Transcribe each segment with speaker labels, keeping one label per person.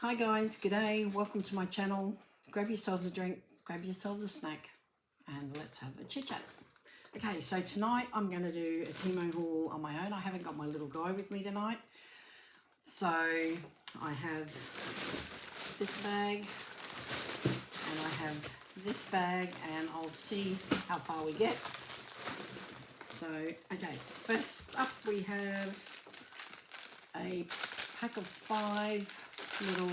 Speaker 1: Hi guys, g'day, welcome to my channel. Grab yourselves a drink, grab yourselves a snack, and let's have a chit chat. Okay, so tonight I'm going to do a TEMU haul on my own. I haven't got my little guy with me tonight. So I have this bag and I have this bag, and I'll see how far we get. So, okay, first up we have a pack of 5 little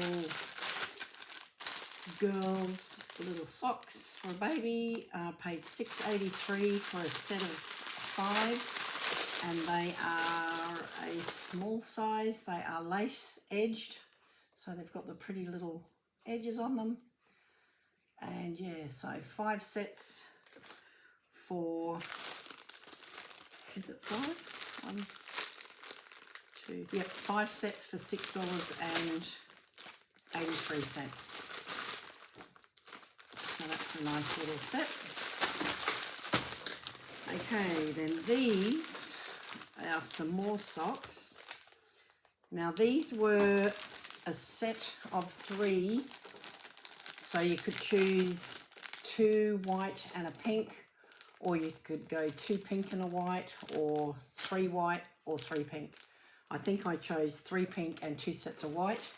Speaker 1: girls' little socks for a baby. Paid $6.83 for a set of 5, and they are a small size. They are lace edged, so they've got the pretty little edges on them. And yeah, so 5 sets for, is it 5? 1, 2, yep, 5 sets for $6.83. So that's a nice little set. Okay, then these are some more socks. Now these were a set of 3, so you could choose 2 white and a pink, or you could go 2 pink and a white, or 3 white or 3 pink. I think I chose 3 pink and 2 sets of white,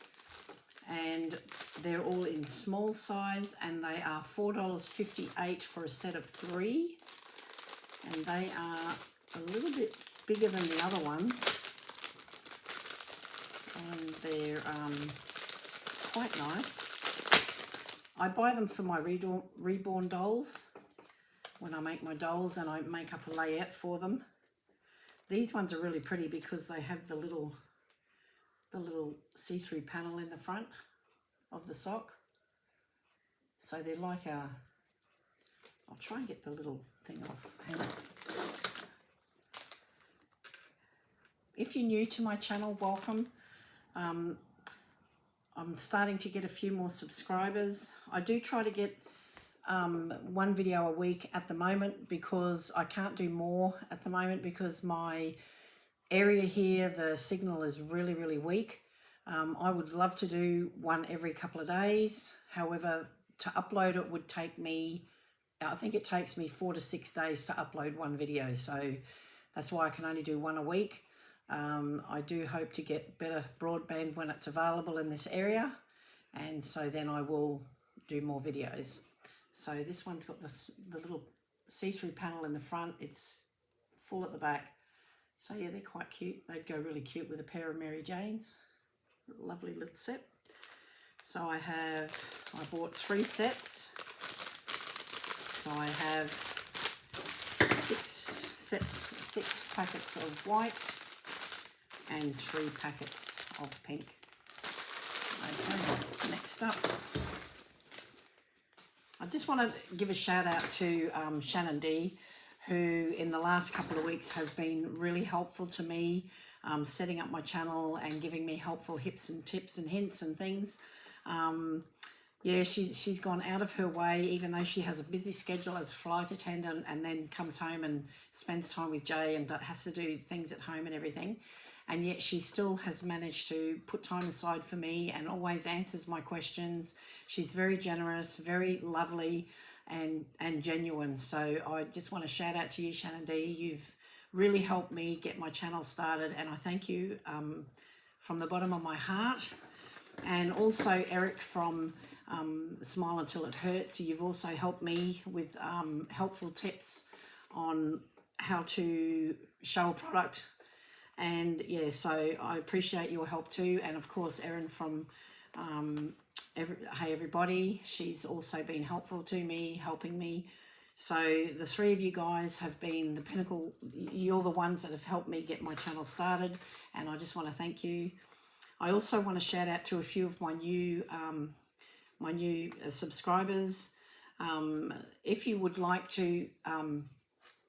Speaker 1: and they're all in small size, and they are $4.58 for a set of 3, and they are a little bit bigger than the other ones, and they're quite nice. I buy them for my reborn dolls when I make my dolls, and I make up a layout for them. These ones are really pretty because they have the little see-through panel in the front of the sock. So they're like a, I'll try and get the little thing off. Hang on. If you're new to my channel, welcome. I'm starting to get a few more subscribers. I do try to get 1 video a week at the moment, because I can't do more at the moment because my area here, the signal is really weak. I would love to do one every couple of days. However, to upload it would take me, I think it takes me 4 to 6 days to upload 1 video. So that's why I can only do 1 a week. I do hope to get better broadband when it's available in this area, and so then I will do more videos. So this one's got the little see-through panel in the front. It's full at the back. So yeah, they're quite cute. They'd go really cute with a pair of Mary Janes. Lovely little set. So I bought 3 sets. So I have 6 packets of white and 3 packets of pink. Okay, next up, I just want to give a shout out to Shannon D, who in the last couple of weeks has been really helpful to me, setting up my channel and giving me helpful tips and hints and things. Yeah, she's gone out of her way, even though she has a busy schedule as a flight attendant, and then comes home and spends time with Jay and has to do things at home and everything. And yet she still has managed to put time aside for me and always answers my questions. She's very generous, very lovely, and genuine. So I just want to shout out to you, Shannon D. You've really helped me get my channel started, and I thank you from the bottom of my heart. And also Eric from Smile Until It Hurts. You've also helped me with helpful tips on how to show a product. And yeah, so I appreciate your help too. And of course, Erin from Hey Everybody, she's also been helpful to me, helping me. So the 3 of you guys have been the pinnacle. You're the ones that have helped me get my channel started, and I just want to thank you. I also want to shout out to a few of my new subscribers. If you would like to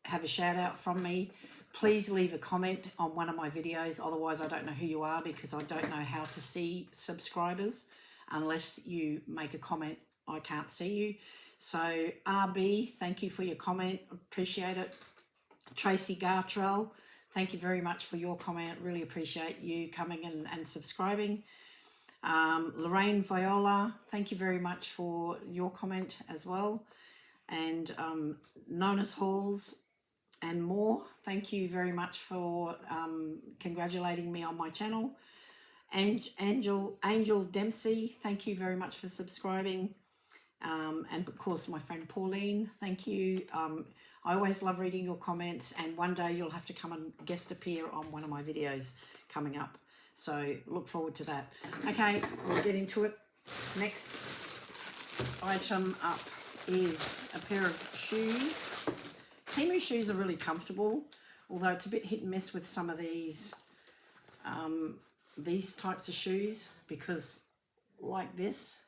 Speaker 1: have a shout out from me, please leave a comment on one of my videos. Otherwise, I don't know who you are, because I don't know how to see subscribers. Unless you make a comment, I can't see you. So RB, thank you for your comment. Appreciate it. Tracy Gartrell, thank you very much for your comment. Really appreciate you coming and subscribing. Lorraine Viola, thank you very much for your comment as well. And Nona's Halls and more, thank you very much for congratulating me on my channel. And Angel Dempsey, thank you very much for subscribing. And of course my friend Pauline, thank you. I always love reading your comments, and one day you'll have to come and guest appear on one of my videos coming up. So look forward to that. Okay, we'll get into it. Next item up is a pair of shoes. TEMU shoes are really comfortable, although it's a bit hit and miss with some of these types of shoes, because like this,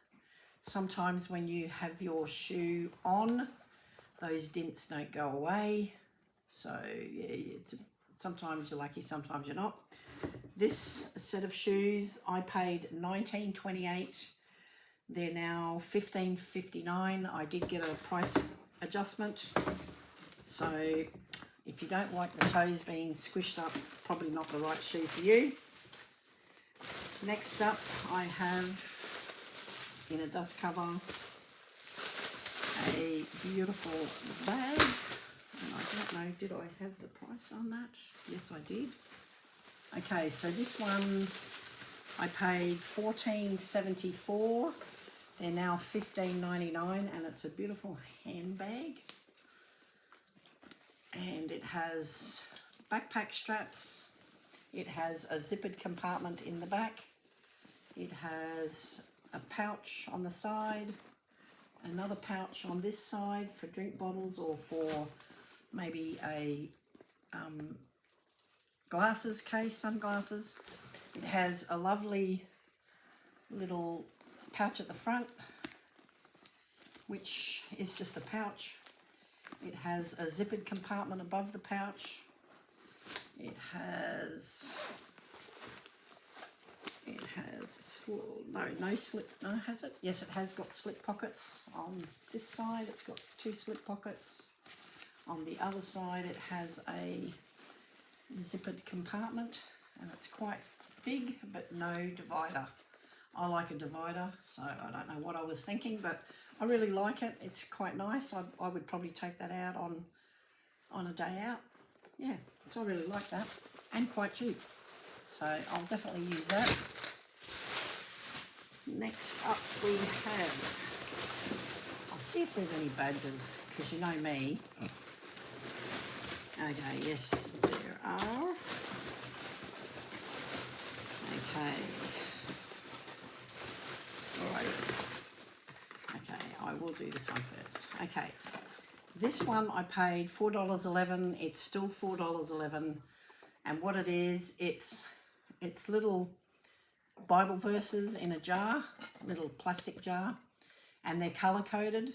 Speaker 1: sometimes when you have your shoe on, those dints don't go away. So yeah, sometimes you're lucky, sometimes you're not. This set of shoes I paid $19.28. They're now $15.59. I did get a price adjustment. So if you don't like the toes being squished up, probably not the right shoe for you. Next up, I have in a dust cover a beautiful bag. And I don't know, did I have the price on that? Yes, I did. Okay, so this one I paid $14.74. They're now $15.99, and it's a beautiful handbag. And it has backpack straps. It has a zippered compartment in the back. It has a pouch on the side, another pouch on this side for drink bottles or for maybe a glasses case, sunglasses. It has a lovely little pouch at the front, which is just a pouch. It has a zippered compartment above the pouch. It has no slip. No, has it? Yes, it has got slip pockets on this side. It's got 2 slip pockets. On the other side, it has a zippered compartment, and it's quite big, but no divider. I like a divider, so I don't know what I was thinking, but I really like it. It's quite nice. I would probably take that out on a day out. Yeah, so I really like that, and quite cheap. So I'll definitely use that. Next up we have, I'll see if there's any badges, because you know me. Okay, yes, there are. Okay. Alright. Okay, I will do this one first. Okay. This one I paid $4.11. It's still $4.11. And what it is, it's little Bible verses in a jar, little plastic jar, and they're color coded.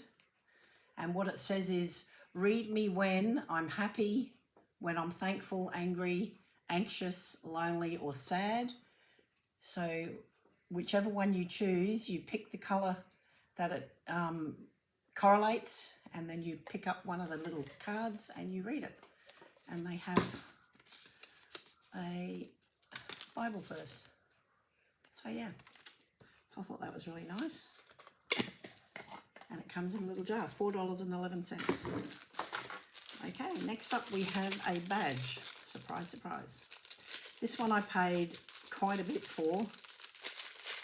Speaker 1: And what it says is, read me when I'm happy, when I'm thankful, angry, anxious, lonely, or sad. So whichever one you choose, you pick the color that it correlates, and then you pick up one of the little cards and you read it. And they have a Bible verse. So yeah, so I thought that was really nice. And it comes in a little jar, $4.11. Okay, next up we have a badge. Surprise, surprise. This one I paid quite a bit for.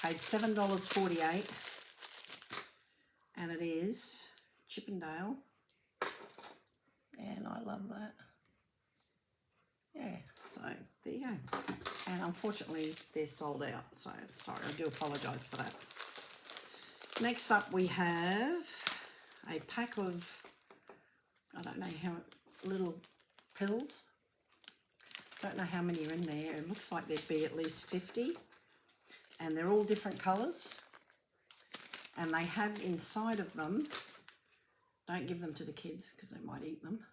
Speaker 1: Paid $7.48. And it is Chippendale. And I love that. Yeah, so there you go. And unfortunately they're sold out, so sorry, I do apologise for that. Next up we have a pack of, I don't know how, little pills. Don't know how many are in there. It looks like there'd be at least 50. And they're all different colours. And they have inside of them, don't give them to the kids because they might eat them.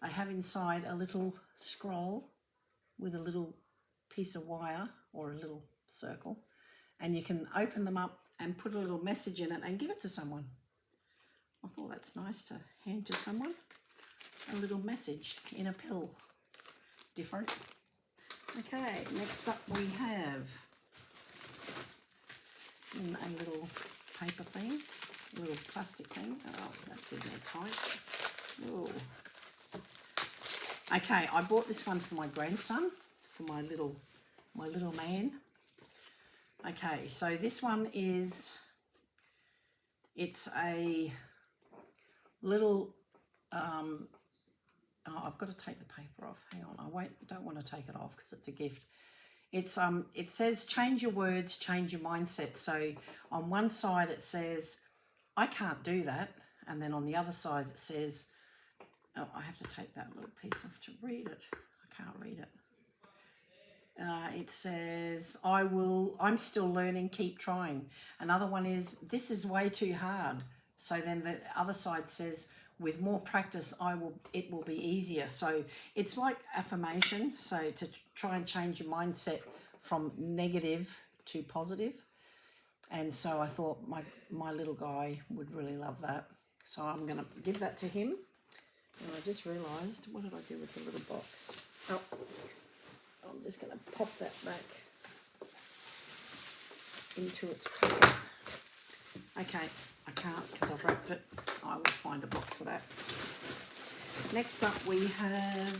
Speaker 1: They have inside a little scroll with a little piece of wire or a little circle, and you can open them up and put a little message in it and give it to someone. I thought that's nice to hand to someone. A little message in a pill. Different. Okay, next up we have in a little paper thing, a little plastic thing. Oh, that's in there tight. Oh. Okay, I bought this one for my grandson, for my little man. Okay, so this one is, it's a little, oh, I've got to take the paper off. Hang on, don't want to take it off because it's a gift. It's it says change your words, change your mindset. So on one side it says, I can't do that, and then on the other side it says, oh, I have to take that little piece off to read it. I can't read it. It says, I'm still learning, keep trying. Another one is, this is way too hard. So then the other side says, with more practice, it will be easier. So it's like affirmation. So to try and change your mindset from negative to positive. And so I thought my little guy would really love that. So I'm going to give that to him. And I just realised, what did I do with the little box? Oh, I'm just going to pop that back into its packet. Okay, I can't because I've wrapped it. I will find a box for that. Next up we have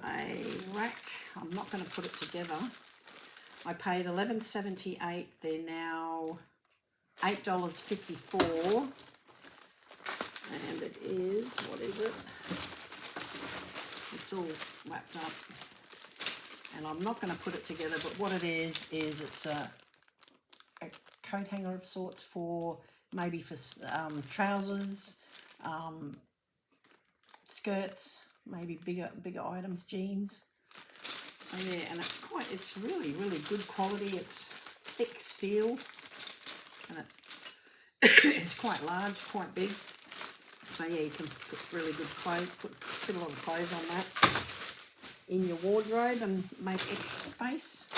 Speaker 1: a rack. I'm not going to put it together. I paid $11.78. They're now $8.54. And it is, what is it? It's all wrapped up. And I'm not going to put it together, but what it is it's a coat hanger of sorts for, maybe for trousers, skirts, maybe bigger items, jeans. So yeah, and it's really, really good quality. It's thick steel, and it's quite large, quite big. So yeah, you can put really good clothes, put a lot of clothes on that in your wardrobe and make extra space.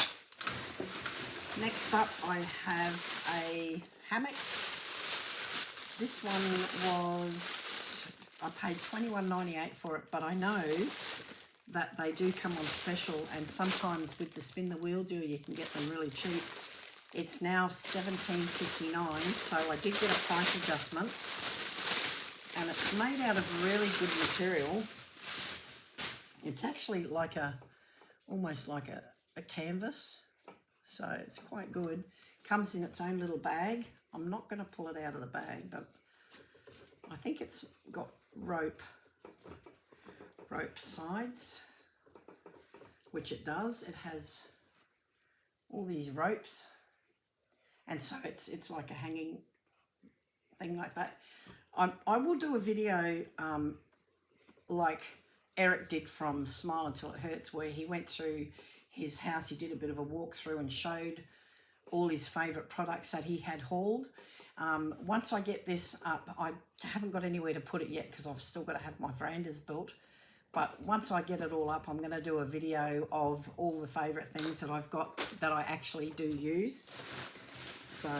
Speaker 1: Next up I have a hammock. This one was, I paid $21.98 for it, but I know that they do come on special, and sometimes with the spin the wheel deal you can get them really cheap. It's now $17.59, so I did get a price adjustment. And it's made out of really good material. It's actually like almost like a canvas. So it's quite good. Comes in its own little bag. I'm not going to pull it out of the bag, but I think it's got rope sides, which it does. It has all these ropes. And so it's like a hanging thing like that. I will do a video like Eric did from Smile Until It Hurts, where he went through his house. He did a bit of a walkthrough and showed all his favourite products that he had hauled. Once I get this up, I haven't got anywhere to put it yet because I've still got to have my verandas built. But once I get it all up, I'm going to do a video of all the favourite things that I've got that I actually do use. So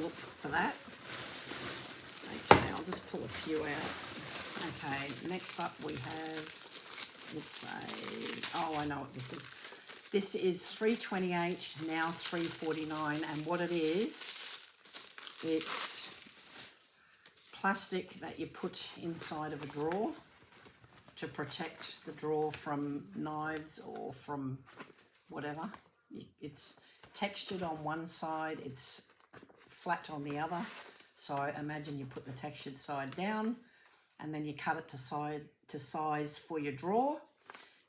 Speaker 1: look for that. Okay, I'll just pull a few out. Okay, next up we have, let's say, oh, I know what this is. This is $3.28, now $3.49, and what it is, it's plastic that you put inside of a drawer to protect the drawer from knives or from whatever. It's textured on one side, it's flat on the other. So I imagine you put the textured side down and then you cut it to size for your drawer,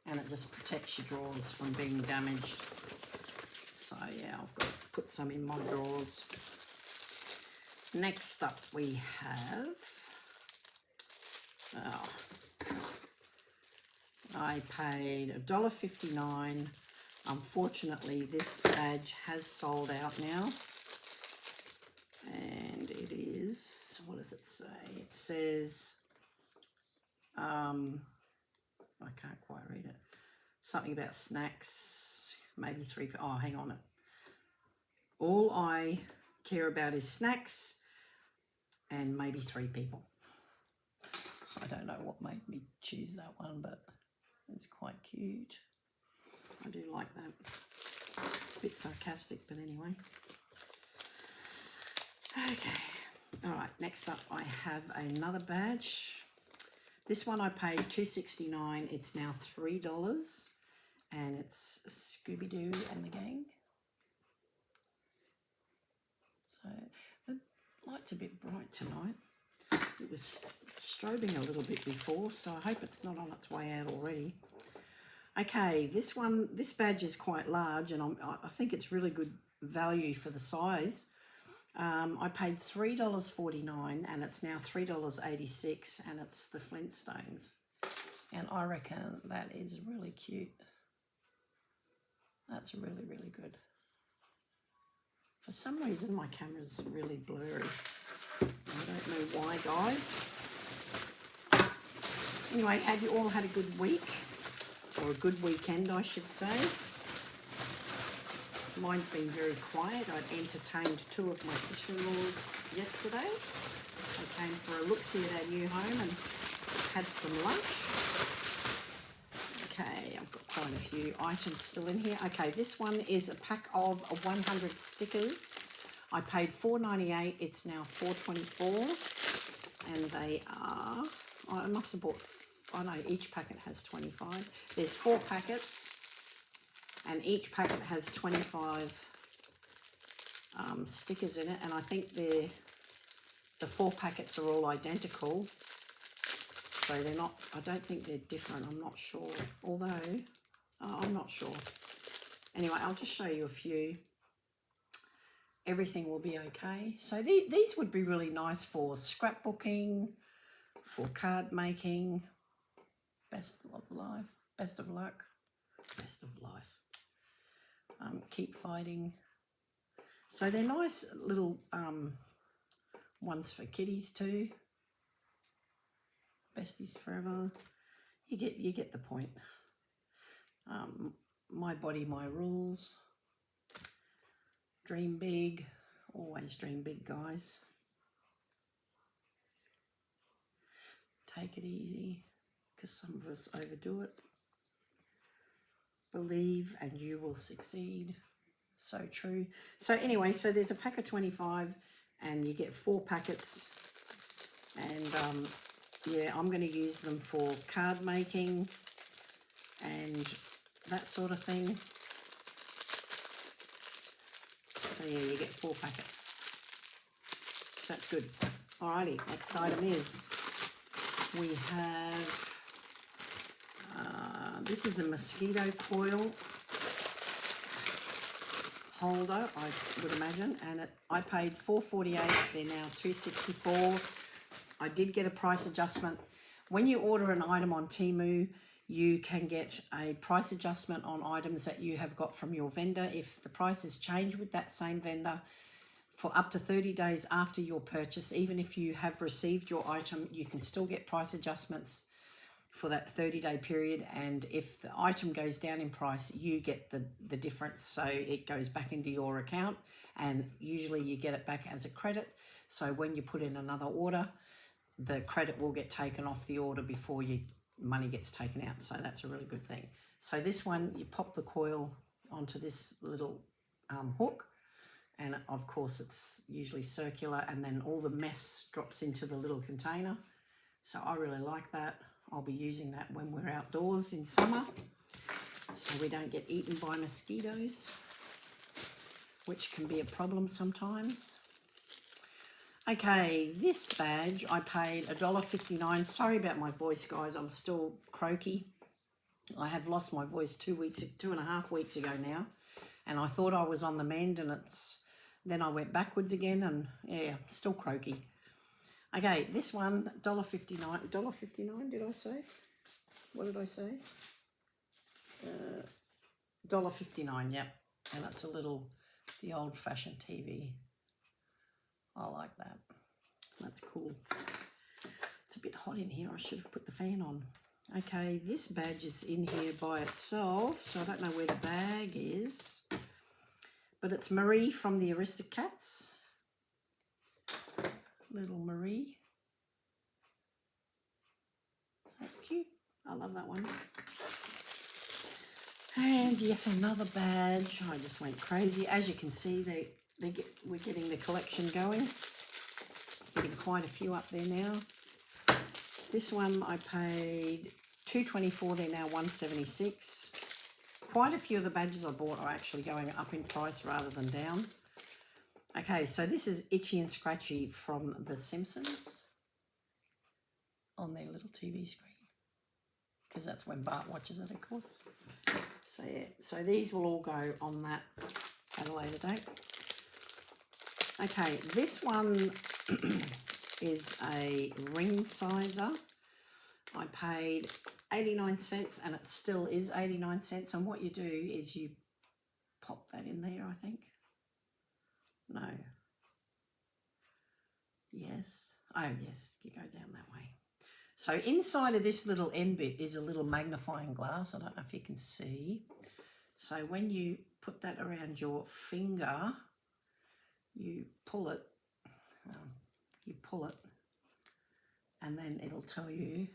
Speaker 1: and it just protects your drawers from being damaged. So yeah, I've got to put some in my drawers. Next up we have, I paid $1.59. Unfortunately, this badge has sold out now. And it is, what does it say? It says, I can't quite read it. Something about snacks, maybe three, oh, hang on. All I care about is snacks and maybe 3 people. I don't know what made me choose that one, but it's quite cute. I do like that. a bit sarcastic, but anyway. Okay, all right, next up I have another badge. This one I paid $2.69. It's now $3, and it's Scooby-Doo and the gang. So the light's a bit bright tonight. It was strobing a little bit before, so I hope it's not on its way out already. Okay, this badge is quite large, and I think it's really good value for the size. I paid $3.49, and it's now $3.86, and it's the Flintstones. And I reckon that is really cute. That's really, really good. For some reason, my camera's really blurry. I don't know why, guys. Anyway, have you all had a good week? Or a good weekend, I should say. Mine's been very quiet. I entertained 2 of my sister-in-laws yesterday. I came for a look-see at our new home and had some lunch. Okay, I've got quite a few items still in here. Okay, this one is a pack of 100 stickers. I paid $4.98. It's now $4.24. And they are, I must have bought, I know each packet has 25. There's 4 packets. And each packet has 25 stickers in it, and I think the 4 packets are all identical, so they're not, I don't think they're different, I'm not sure, although, I'm not sure. Anyway, I'll just show you a few. Everything will be okay. So these would be really nice for scrapbooking, for card making, best of life, best of luck, best of life. Keep fighting. So they're nice little ones for kiddies too. Besties forever. You get the point. My body, my rules. Dream big. Always dream big, guys. Take it easy, because some of us overdo it. Believe and you will succeed. So true. So anyway, so there's a pack of 25 and you get 4 packets, and yeah, I'm going to use them for card making and that sort of thing. So yeah, you get 4 packets. So that's good. Alrighty, next item is, we have this is a mosquito coil holder, I would imagine, and I paid $4.48. They're now $2.64. I did get a price adjustment. When you order an item on TEMU, you can get a price adjustment on items that you have got from your vendor. If the prices change with that same vendor for up to 30 days after your purchase, even if you have received your item, you can still get price adjustments for that 30-day period, and if the item goes down in price, you get the difference, so it goes back into your account, and usually you get it back as a credit. So when you put in another order, the credit will get taken off the order before your money gets taken out, so that's a really good thing. So this one, you pop the coil onto this little hook, and of course it's usually circular, and then all the mess drops into the little container. So I really like that. I'll be using that when we're outdoors in summer, so we don't get eaten by mosquitoes, which can be a problem sometimes. Okay, this badge I paid $1.59. Sorry about my voice, guys. I'm still croaky. I have lost my voice 2.5 weeks ago now, and I thought I was on the mend, and then I went backwards again, and yeah, still croaky. Okay, this one, $1.59. $1.59, did I say? What did I say? $1.59, yep. And that's the old-fashioned TV. I like that. That's cool. It's a bit hot in here. I should have put the fan on. Okay, this badge is in here by itself, so I don't know where the bag is. But it's Marie from the Aristocats. Little Marie. So that's cute. I love that one. And yet another badge. I just went crazy. As you can see, we're getting the collection going. Getting quite a few up there now. This one I paid $2.24. They're now $1.76. Quite a few of the badges I bought are actually going up in price rather than down. Okay, so this is Itchy and Scratchy from The Simpsons on their little TV screen, because that's when Bart watches it, of course. So yeah, so these will all go on that at a later date. Okay, this one is a ring sizer. I paid 89 cents and it still is 89 cents. And what you do is you pop that in there, I think. No. Yes. Oh, yes, you go down that way. So inside of this little end bit is a little magnifying glass. I don't know if you can see. So when you put that around your finger, you pull it, and then it'll tell you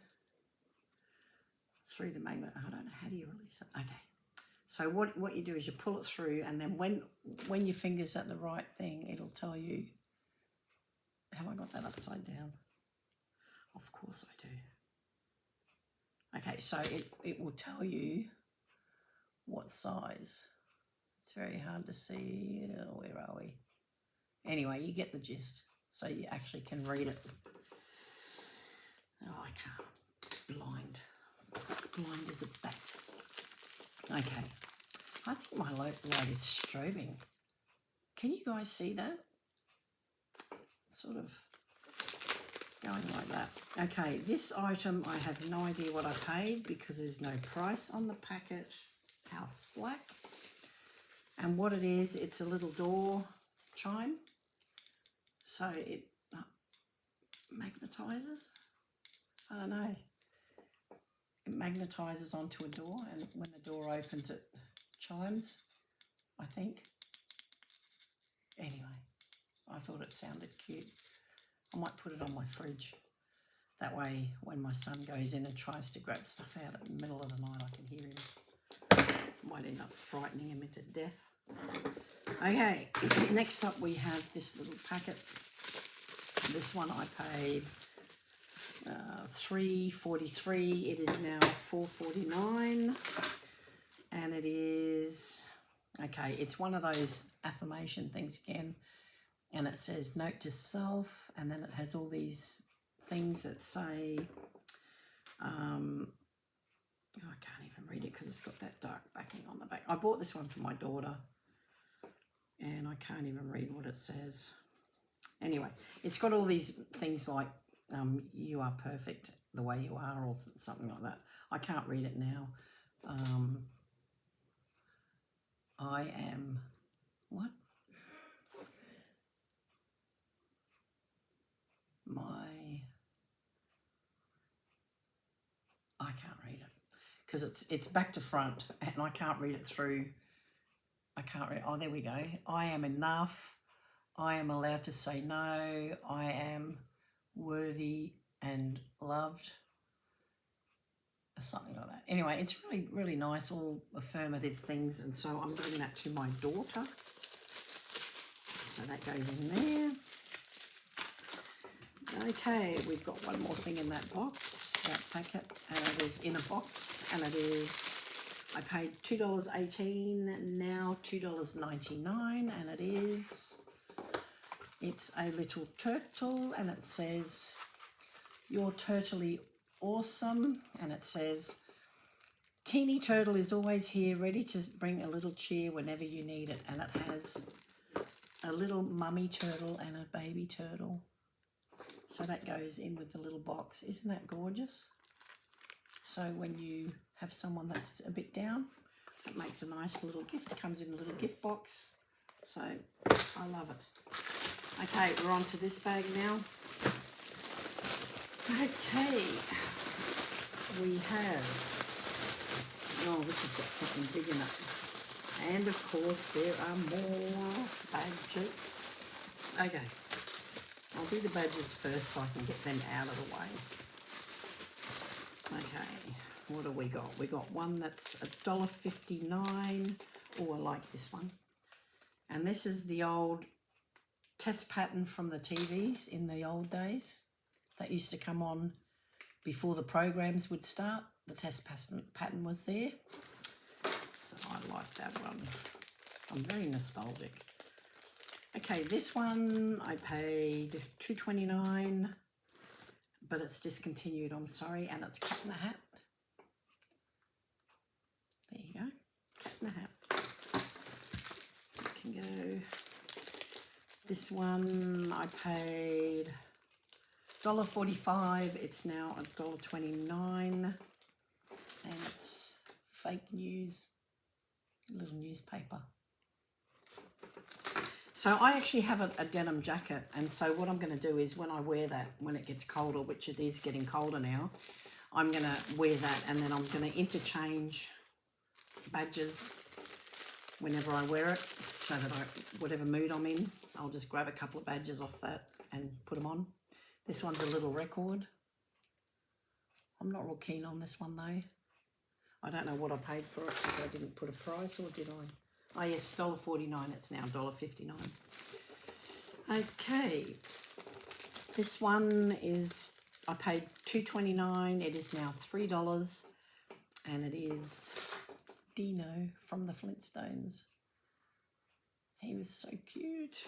Speaker 1: through the magnet. I don't know, how do you release it? Okay. So what you do is you pull it through, and then when your finger's at the right thing, it'll tell you. Have I got that upside down? Of course I do. Okay, so it will tell you what size. It's very hard to see. Where are we? Anyway, you get the gist. So you actually can read it. Oh, I can't. Blind. Blind as a bat. Okay. I think my light is strobing. Can you guys see that? It's sort of going like that. Okay, this item, I have no idea what I paid because there's no price on the packet. How slack. And what it is, it's a little door chime. So it magnetizes. I don't know. It magnetizes onto a door, and when the door opens, it chimes, I think. Anyway, I thought it sounded cute. I might put it on my fridge. That way, when my son goes in and tries to grab stuff out in the middle of the night, I can hear him. Might end up frightening him into death. Okay, next up we have this little packet. This one I paid $3.43. It is now $4.49, and it is okay. It's one of those affirmation things again, and it says note to self, and then it has all these things that say. I can't even read it because it's got that dark backing on the back. I bought this one for my daughter, and I can't even read what it says. Anyway, it's got all these things like you are perfect the way you are, or something like that. I can't read it now. I am what? I can't read it because it's back to front, and I can't read it through. I can't read. Oh, there we go. I am enough. I am allowed to say no. I am worthy and loved. Something like that. Anyway, it's really, really nice, all affirmative things, and so I'm giving that to my daughter. So that goes in there. Okay, we've got one more thing in that box, that packet, and it is in a box, and it is, I paid $2.18, now $2.99, and it's a little turtle, and it says, "You're turtly awesome," and it says, "Teeny Turtle is always here, ready to bring a little cheer whenever you need it," and it has a little mummy turtle and a baby turtle. So that goes in with the little box. Isn't that gorgeous? So when you have someone that's a bit down, it makes a nice little gift. It comes in a little gift box. So I love it. Okay, we're on to this bag now. Okay, we have, oh, this has got something big in it. And of course there are more badges. Okay, I'll do the badges first so I can get them out of the way. Okay, What do we got? We got one that's $1.59. Oh, I like this one. And this is the old test pattern from the TVs in the old days. That used to come on before the programs would start. The test pattern was there. So I like that one. I'm very nostalgic. Okay, this one I paid $2.29, but it's discontinued, I'm sorry, and it's Cat in the Hat. There you go, Cat in the Hat. You can go. This one I paid $1.45, it's now $1.29, and it's fake news, a little newspaper. So I actually have a denim jacket, and so what I'm going to do is when I wear that, when it gets colder, which it is getting colder now, I'm going to wear that, and then I'm going to interchange badges whenever I wear it, so that whatever mood I'm in, I'll just grab a couple of badges off that and put them on. This one's a little record. I'm not real keen on this one though. I don't know what I paid for it because I didn't put a price, or did I? Oh yes, $1.49, it's now $1.59. Okay, this one is, I paid $2.29, it is now $3, and it is Dino from the Flintstones. He was so cute.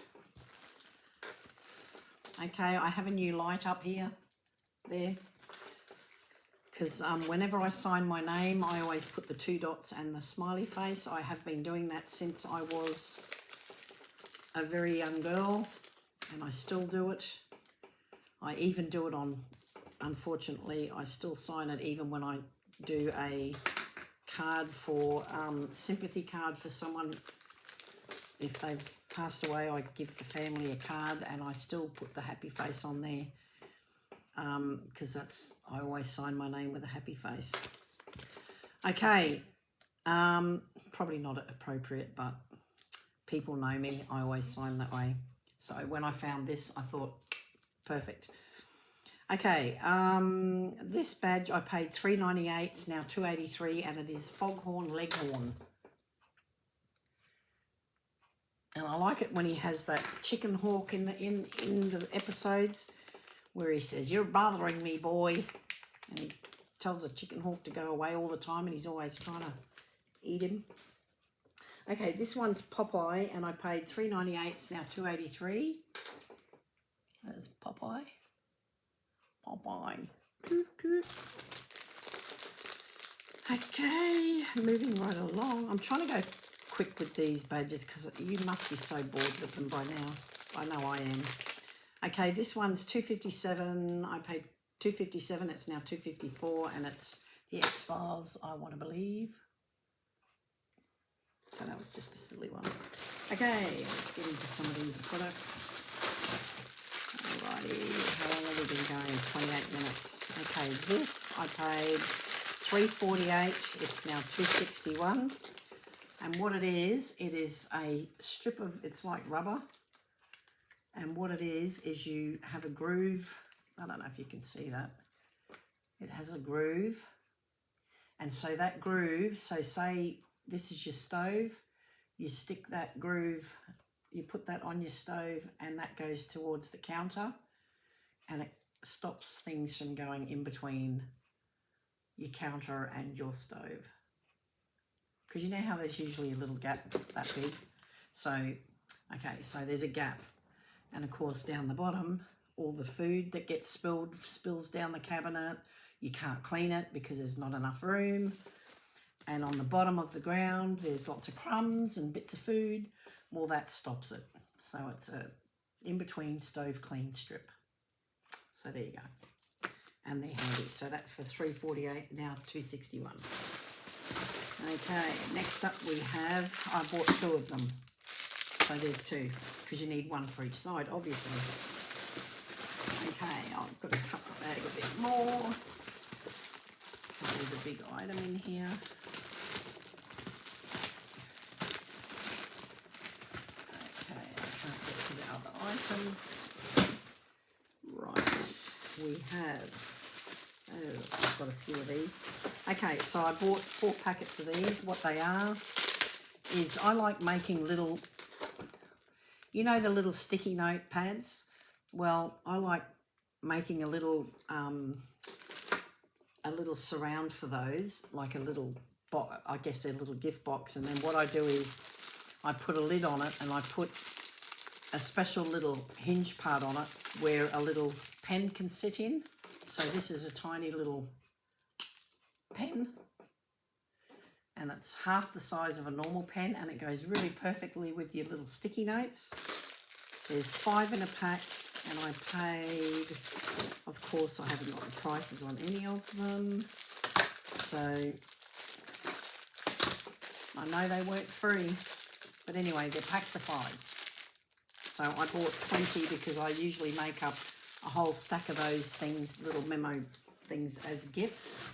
Speaker 1: Okay, I have a new light up here, there, because whenever I sign my name, I always put the 2 dots and the smiley face. I have been doing that since I was a very young girl, and I still do it. I even do it on, unfortunately, I still sign it even when I do a card for, sympathy card for someone. If they've passed away, I give the family a card, and I still put the happy face on there. Because I always sign my name with a happy face. Okay, probably not appropriate, but people know me, I always sign that way. So when I found this, I thought, perfect. Okay, this badge I paid $3.98, it's now $2.83, and it is Foghorn Leghorn. And I like it when he has that chicken hawk in the episodes, where he says, "You're bothering me, boy." And he tells the chicken hawk to go away all the time, and he's always trying to eat him. Okay, this one's Popeye, and I paid $3.98, it's now $2.83. There's Popeye. Popeye. Toot, toot. Okay, moving right along. I'm trying to go quick with these badges because you must be so bored with them by now. I know I am. Okay, this one's $2.57. I paid $2.57. It's now $2.54, and it's the X-Files, I Want to Believe. So that was just a silly one. Okay, let's get into some of these products. Alrighty, how long have we been going? 28 minutes. Okay, this I paid $3.48. It's now $2.61. And what it is a strip of, it's like rubber. And what it is you have a groove. I don't know if you can see that. It has a groove. And so that groove, so say this is your stove, you stick that groove, you put that on your stove, and that goes towards the counter, and it stops things from going in between your counter and your stove. Because you know how there's usually a little gap that big? So, okay, so there's a gap. And of course, down the bottom, all the food that gets spills down the cabinet. You can't clean it because there's not enough room. And on the bottom of the ground, there's lots of crumbs and bits of food. Well, that stops it. So it's a in-between stove clean strip. So there you go. And they're handy. So that for $3.48, now $2.61. Okay, next up we have, I bought 2 of them. So there's 2, because you need one for each side, obviously. Okay, I've got to cut the bag a bit more. There's a big item in here. Okay, I can't get to the other items. Right, we have I've got a few of these. Okay, so I bought 4 packets of these. What they are is I like making little, you know, the little sticky note pads. Well, I like making a little surround for those, like a little box, I guess a little gift box. And then what I do is I put a lid on it, and I put a special little hinge part on it where a little pen can sit in. So this is a tiny little pen, and it's half the size of a normal pen, and it goes really perfectly with your little sticky notes. There's 5 in a pack, and I paid, of course I haven't got the prices on any of them, so I know they weren't free, but anyway, they're packs of 5s. So I bought 20 because I usually make up a whole stack of those things, little memo things, as gifts.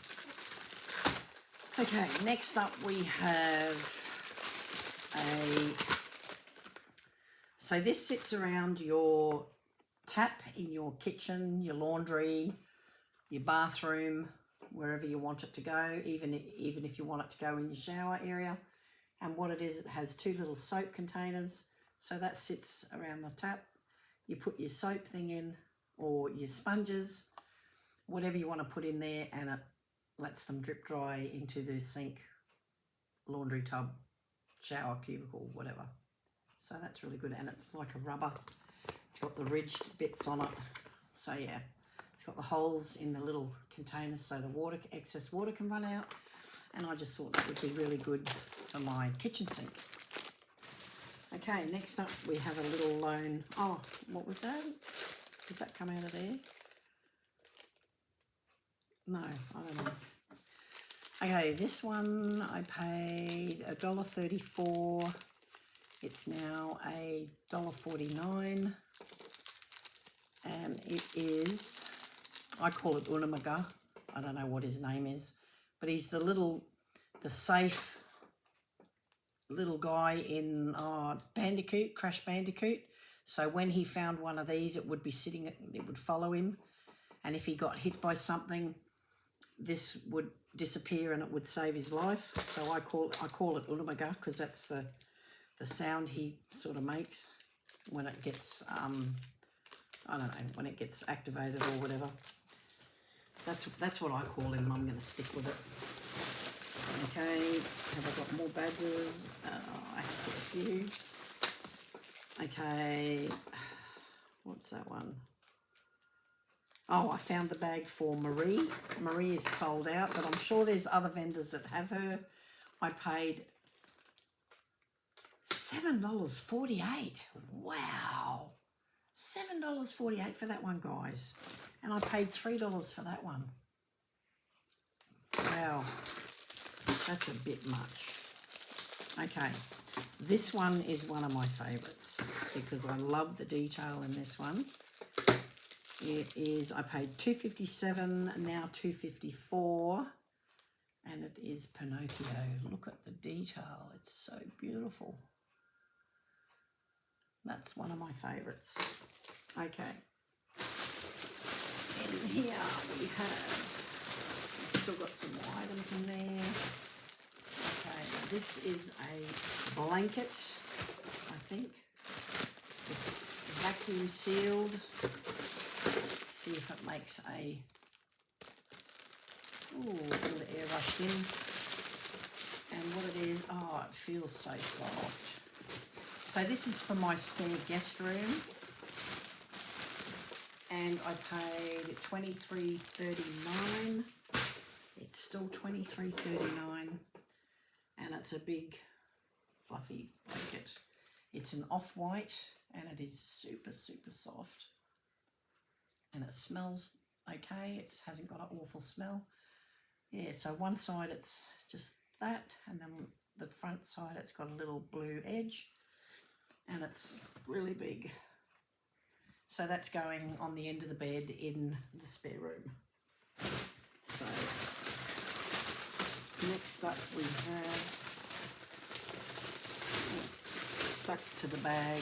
Speaker 1: Okay, next up we have so this sits around your tap in your kitchen, your laundry, your bathroom, wherever you want it to go, even if you want it to go in your shower area. And what it is, it has 2 little soap containers. So that sits around the tap. You put your soap thing in, or your sponges, whatever you want to put in there, and it lets them drip dry into the sink, laundry tub, shower cubicle, whatever. So that's really good, and it's like a rubber. It's got the ridged bits on it. So yeah, it's got the holes in the little containers so the excess water can run out. And I just thought that would be really good for my kitchen sink. Okay, next up we have a little lone, oh, what was that? Did that come out of there? No, I don't know. Okay, this one I paid $1.34. It's now $1.49. And it is, I call it Unamaga. I don't know what his name is, but he's the safe little guy in Crash Bandicoot. So when he found one of these, it would be sitting, it would follow him. And if he got hit by something, this would disappear and it would save his life. So I call it Unamaga because that's the sound he sort of makes when it gets, I don't know, when it gets activated or whatever. That's what I call him. I'm going to stick with it. Okay, have I got more badges? I have got a few. Okay, what's that one? Oh, I found the bag for Marie. Marie is sold out, but I'm sure there's other vendors that have her. I paid $7.48. Wow. $7.48 for that one, guys. And I paid $3 for that one. Wow. That's a bit much. Okay. This one is one of my favourites because I love the detail in this one. It is, I paid $2.57, now $2.54. And it is Pinocchio. Look at the detail. It's so beautiful. That's one of my favourites. Okay. In here we have, still got some more items in there. Okay, this is a blanket, I think. It's vacuum sealed. See if it makes a, ooh, all the air rushed in. And what it is, oh, it feels so soft. So this is for my spare guest room, and I paid $23.39. It's still $23.39, and it's a big fluffy blanket. It's an off-white, and it is super, super soft, and it smells okay. It hasn't got an awful smell. Yeah, so one side it's just that, and then the front side it's got a little blue edge. And it's really big. So that's going on the end of the bed in the spare room. So next up we have, stuck to the bag.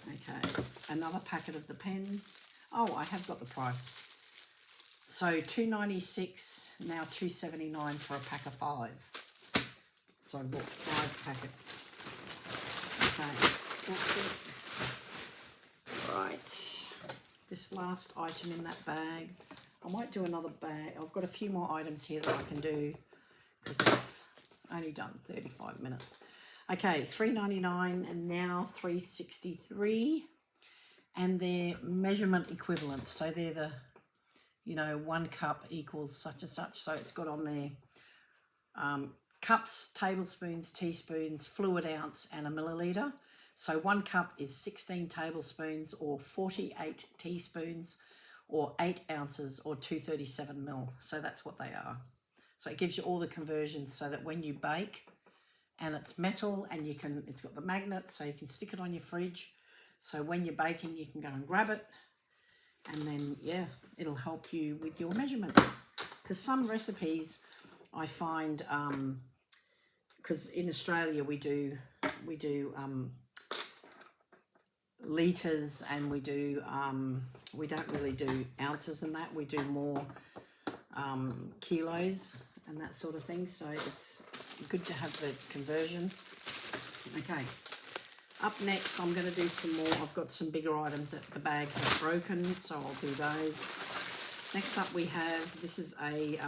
Speaker 1: Okay, another packet of the pens. Oh, I have got the price. So $2.96, now $2.79 for a pack of 5. So I bought 5 packets. Okay, that's it. Right, this last item in that bag. I might do another bag. I've got a few more items here that I can do because I've only done 35 minutes. Okay, $3.99 and now $3.63. And they're measurement equivalents. So they're the, you know, 1 cup equals such and such. So it's got on there cups, tablespoons, teaspoons, fluid ounce, and a milliliter. So 1 cup is 16 tablespoons or 48 teaspoons or 8 ounces or 237 mil. So that's what they are. So it gives you all the conversions so that when you bake, and it's metal and it's got the magnet so you can stick it on your fridge. So when you're baking, you can go and grab it, and then, yeah, it'll help you with your measurements. Because some recipes I find, because in Australia we do litres, and we don't really do ounces and that. We do more kilos and that sort of thing. So it's good to have the conversion. Okay. Up next, I'm going to do some more. I've got some bigger items that the bag has broken, so I'll do those. Next up we have, this is a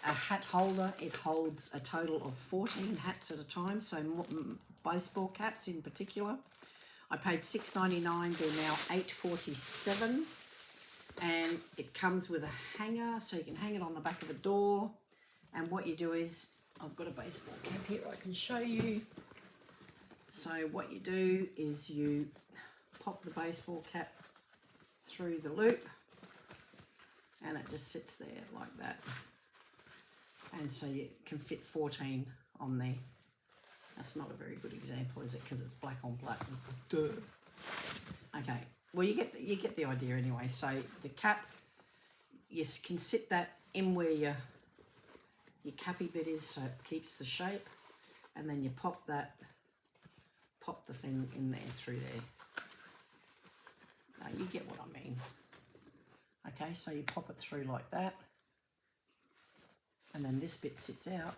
Speaker 1: hat holder. It holds a total of 14 hats at a time, so baseball caps in particular. I paid $6.99, they're now $8.47. And it comes with a hanger, so you can hang it on the back of a door. And what you do is, I've got a baseball cap here I can show you. So what you do is you pop the baseball cap through the loop, and it just sits there like that. And so you can fit 14 on there. That's not a very good example, is it? Because it's black on black. Duh. Okay. Well, you get the idea anyway. So the cap, you can sit that in where your cappy bit is, so it keeps the shape, and then you pop the thing in there through there. Now you get what I mean. Okay, so you pop it through like that, and then this bit sits out,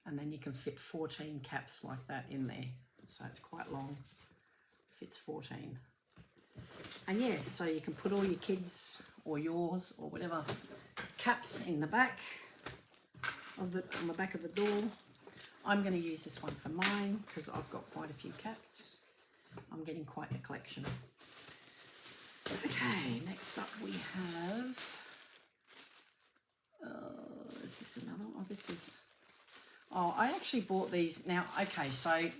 Speaker 1: and then you can fit 14 caps like that in there. So it's quite long, fits 14. And yeah, so you can put all your kids or yours or whatever caps in the back of on the back of the door. I'm going to use this one for mine because I've got quite a few caps. I'm getting quite the collection. Okay, next up we have, is this another one? I actually bought these. Now, okay, so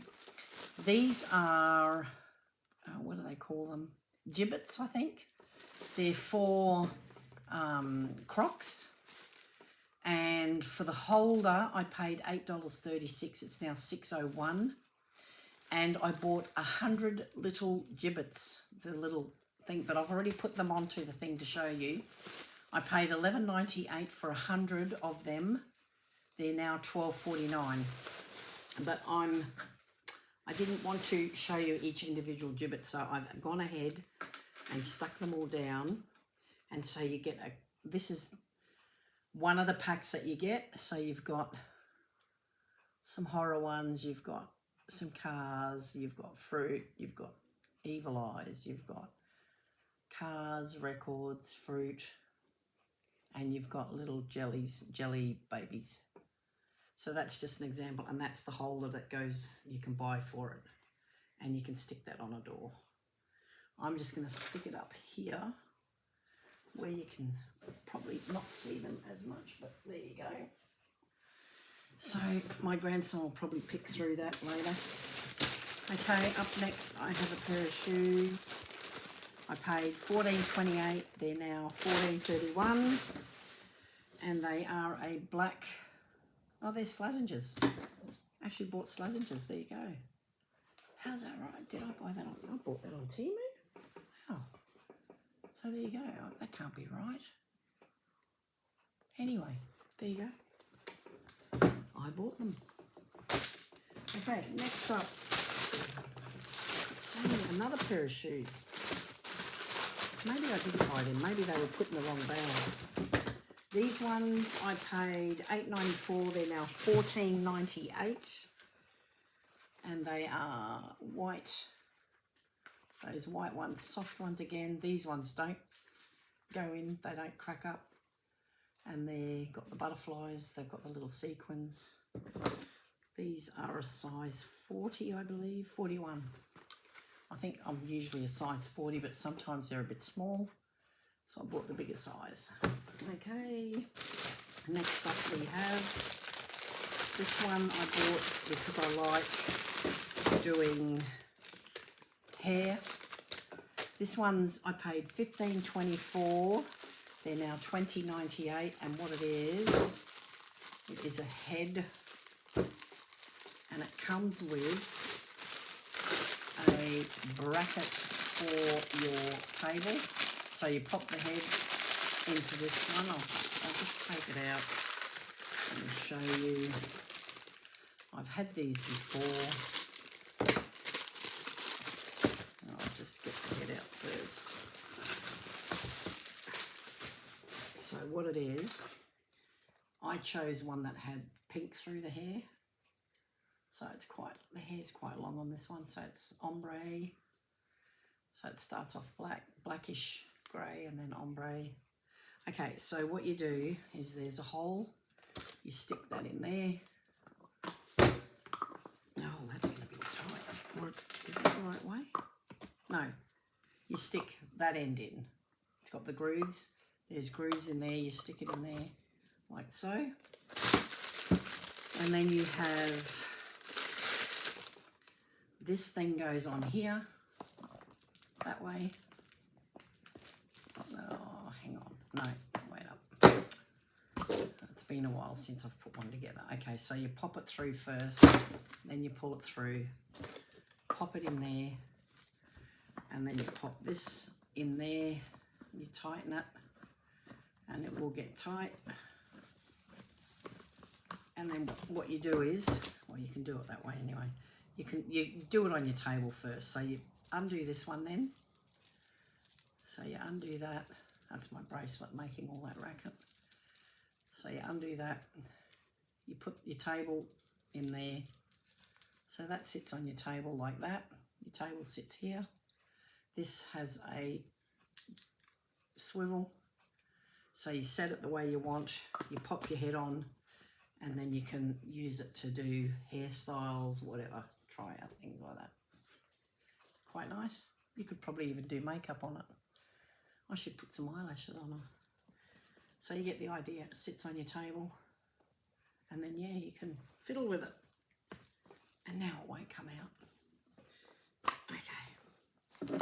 Speaker 1: these are, what do they call them? Jibbits, I think. They're for Crocs. And for the holder, I paid $8.36. It's now $6.01. And I bought 100 little Jibbits, the little thing, but I've already put them onto the thing to show you. I paid $11.98 for 100 of them. They're now $12.49. But I didn't want to show you each individual Jibbit, so I've gone ahead and stuck them all down. And so you get this is one of the packs that you get. So you've got some horror ones, you've got some cars, you've got fruit, you've got evil eyes, you've got cars, records, fruit, and you've got little jelly babies. So that's just an example, and that's the holder that you can buy for it, and you can stick that on a door. I'm just going to stick it up here where you can probably not see them as much, but there you go. So my grandson will probably pick through that later. Okay, up next I have a pair of shoes. I paid $14.28. They're now $14.31, and they are a black. Oh, they're Slazengers. Actually bought Slazengers. There you go. How's that right? Did I buy that on? I bought that on TEMU. Wow. So there you go. That can't be right. Anyway, there you go. I bought them. Okay, next up, let's see, another pair of shoes. maybe I didn't buy them. Maybe they were put in the wrong bag. These ones I paid $8.94. They're now $14.98. And they are white. Those white ones, soft ones again. These ones don't go in. They don't crack up. And they've got the butterflies. They've got the little sequins. These are a size 40, I believe. 41. I think I'm usually a size 40, but sometimes they're a bit small. So I bought the bigger size. Okay. Next up we have this one I bought because I like doing hair. This one's I paid $15.24. They're now $20.98, and what it is a head, and it comes with a bracket for your table. So you pop the head into this one. I'll just take it out and show you. I've had these before. I'll just get the head out first. So what it is, I chose one that had pink through the hair. So it's the hair's quite long on this one. So it's ombre. So it starts off blackish grey and then ombre. Okay, so what you do is there's a hole. You stick that in there. Oh, that's going to be tight. Or is that the right way? No. You stick that end in. It's got the grooves. There's grooves in there. You stick it in there like so. And then you have this thing goes on here that way. Oh, hang on. No, wait up. It's been a while since I've put one together. Okay, so you pop it through first, then you pull it through, pop it in there, and then you pop this in there, you tighten it, and it will get tight. And then what you do is, well, you can do it that way anyway. You do it on your table first. So you undo this one then. So you undo that. That's my bracelet making all that racket. So you undo that. You put your table in there. So that sits on your table like that. Your table sits here. This has a swivel. So you set it the way you want. You pop your head on, and then you can use it to do hairstyles, whatever. Try out things like that. Quite nice. You could probably even do makeup on it. I should put some eyelashes on her. So you get the idea. It sits on your table, and then yeah, you can fiddle with it. And now it won't come out. Okay.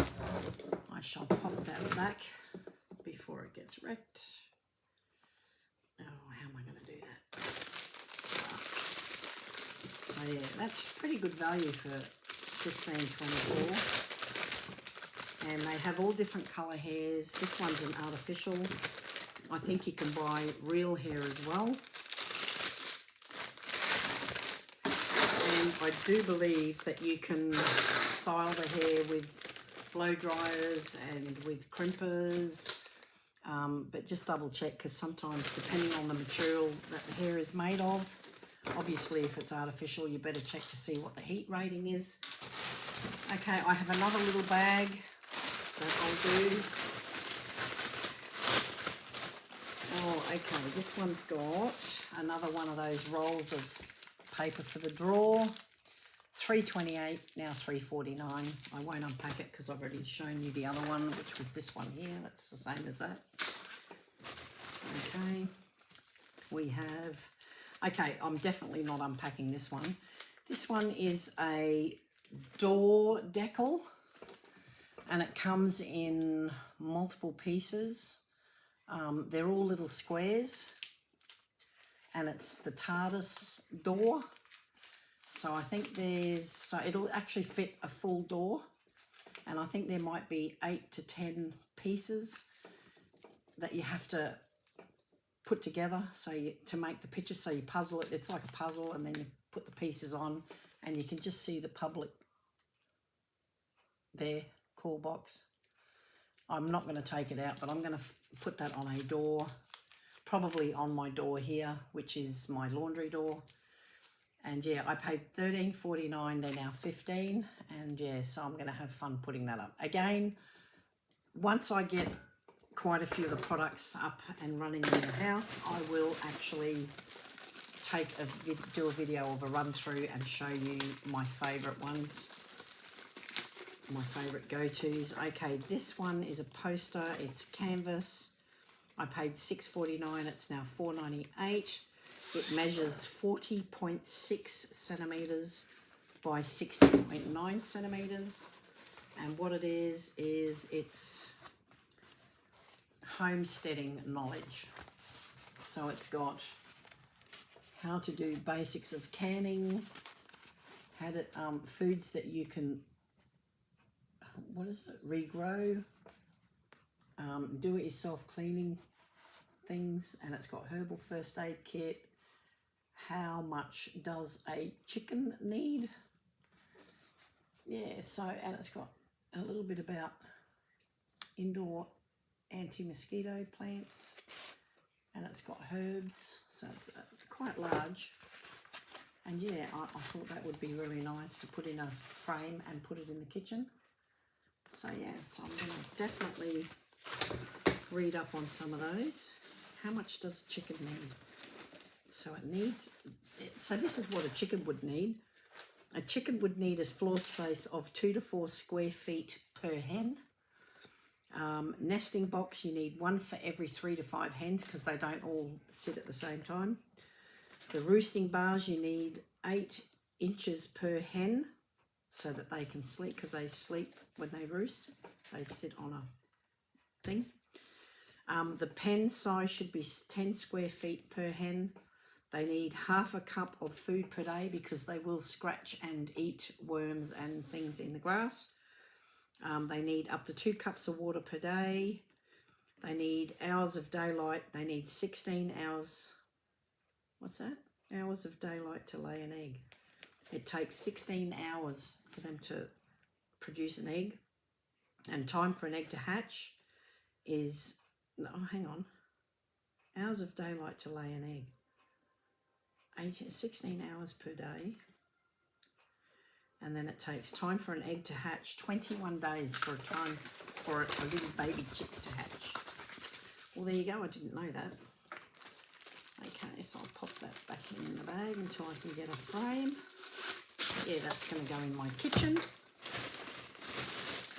Speaker 1: I shall pop that back before it gets wrecked. Oh, how am I going to do that? So yeah, that's pretty good value for $15.24. And they have all different colour hairs. This one's an artificial. I think you can buy real hair as well. And I do believe that you can style the hair with blow dryers and with crimpers. But just double check, because sometimes depending on the material that the hair is made of, obviously if it's artificial you better check to see what the heat rating is. Okay, I have another little bag that I'll do. Oh, okay, this one's got another one of those rolls of paper for the drawer. $3.28, now $3.49. I won't unpack it because I've already shown you the other one, which was this one here. That's the same as that. Okay, we have, okay, I'm definitely not unpacking this one. This one is a door decal, and it comes in multiple pieces. They're all little squares, and it's the TARDIS door. So I think so it'll actually fit a full door, and I think there might be 8 to 10 pieces that you have to put together to make the picture. So you puzzle it, it's like a puzzle, and then you put the pieces on, and you can just see the public there, call box. I'm not going to take it out, but I'm going to put that on a door, probably on my door here, which is my laundry door. And yeah, I paid $13.49, they're now $15, and yeah, so I'm going to have fun putting that up. Again, once I get quite a few of the products up and running in the house, I will actually do a video of a run through and show you my favourite ones, my favourite go-tos. Okay, this one is a poster, it's canvas. I paid $6.49, it's now $4.98. It measures 40.6 centimetres by 60.9 centimetres. And what it is it's homesteading knowledge. So it's got how to do basics of canning, how to, foods that you can, regrow, do-it-yourself cleaning things, and it's got herbal first aid kit. How much does a chicken need? Yeah, so, and it's got a little bit about indoor anti-mosquito plants, and it's got herbs, so it's quite large. And yeah, I thought that would be really nice to put in a frame and put it in the kitchen. So yeah, so I'm going to definitely read up on some of those. How much does a chicken need? So it needs, so this is what a chicken would need. A chicken would need a floor space of 2 to 4 square feet per hen. Nesting box, you need 1 for every 3 to 5 hens because they don't all sit at the same time. The roosting bars, you need 8 inches per hen so that they can sleep, because they sleep when they roost. They sit on a thing. The pen size should be 10 square feet per hen. They need half a cup of food per day because they will scratch and eat worms and things in the grass. They need up to 2 cups of water per day. They need hours of daylight. They need 16 hours. What's that? Hours of daylight to lay an egg. It takes 16 hours for them to produce an egg. And time for an egg to hatch is, oh, hang on. Hours of daylight to lay an egg. 16 hours per day. And then it takes time for an egg to hatch, 21 days for a time for a little baby chick to hatch. Well, there you go. I didn't know that. Okay, so I'll pop that back in the bag until I can get a frame. Yeah, that's going to go in my kitchen.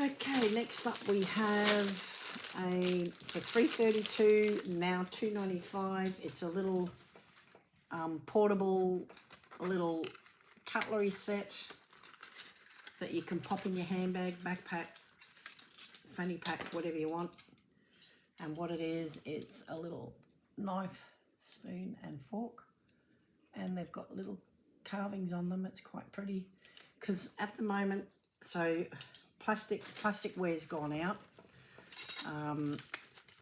Speaker 1: Okay, next up we have for $3.32, now $2.95. It's a little portable, little cutlery set that you can pop in your handbag, backpack, fanny pack, whatever you want. And what it is, it's a little knife, spoon and fork, and they've got little carvings on them. It's quite pretty because at the moment, so plasticware's gone out.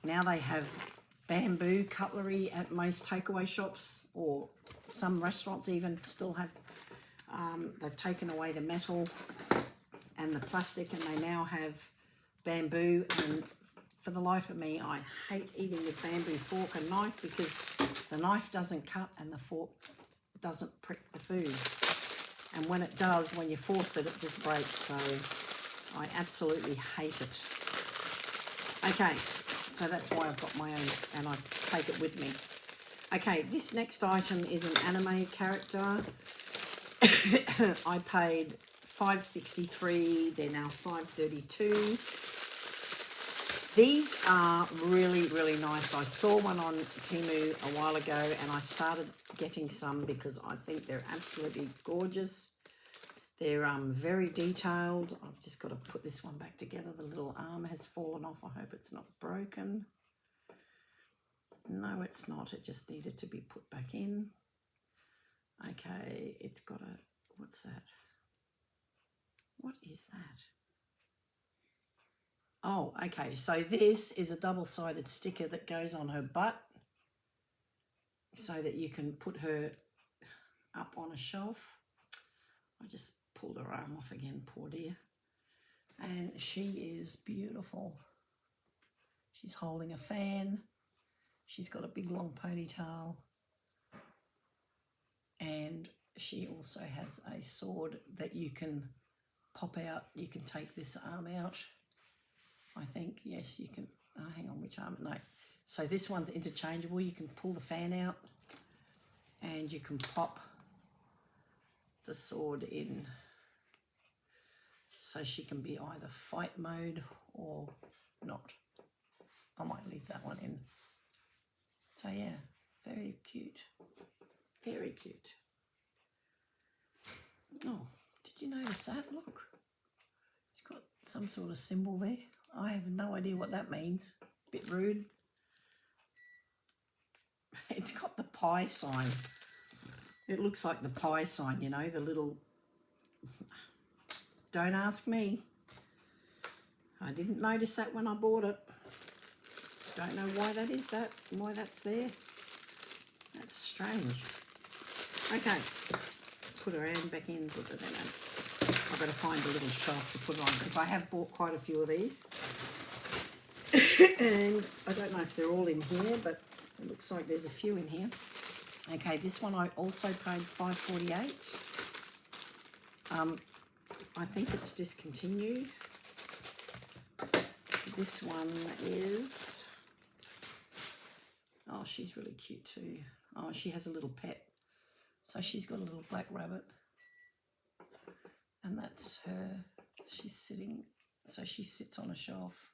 Speaker 1: Now they have bamboo cutlery at most takeaway shops, or some restaurants even still have. They've taken away the metal and the plastic, and they now have bamboo. And for the life of me, I hate eating with bamboo fork and knife because the knife doesn't cut and the fork doesn't prick the food. And when it does, when you force it, it just breaks. So I absolutely hate it. Okay, so that's why I've got my own and I take it with me. Okay, this next item is an anime character. I paid $5.63, they're now $5.32. These are really, really nice. I saw one on TEMU a while ago and I started getting some because I think they're absolutely gorgeous. They're very detailed. I've just got to put this one back together. The little arm has fallen off. I hope it's not broken. No, it's not. It just needed to be put back in. Okay, it's got a, what's that? What is that? Oh, okay, so this is a double-sided sticker that goes on her butt so that you can put her up on a shelf. I just pulled her arm off again, poor dear. And she is beautiful. She's holding a fan. She's got a big long ponytail. And she also has a sword that you can pop out. You can take this arm out, I think. Yes, you can. Hang on, which arm? No. So this one's interchangeable. You can pull the fan out and you can pop the sword in. So she can be either fight mode or not. I might leave that one in. So yeah, very cute. Very cute. Oh, did you notice that? Look, it's got some sort of symbol there. I have no idea what that means. Bit rude. It's got the pi sign. It looks like the pi sign, you know, the little... Don't ask me. I didn't notice that when I bought it. Don't know why that is that, why that's there. That's strange. Okay, put her hand back in, put it in. I've got to find a little shelf to put it on because I have bought quite a few of these. And I don't know if they're all in here, but it looks like there's a few in here. Okay, this one I also paid $5.48. I think it's discontinued. This one is... Oh, she's really cute too. Oh, she has a little pet. So she's got a little black rabbit. And that's her. She's sitting, so she sits on a shelf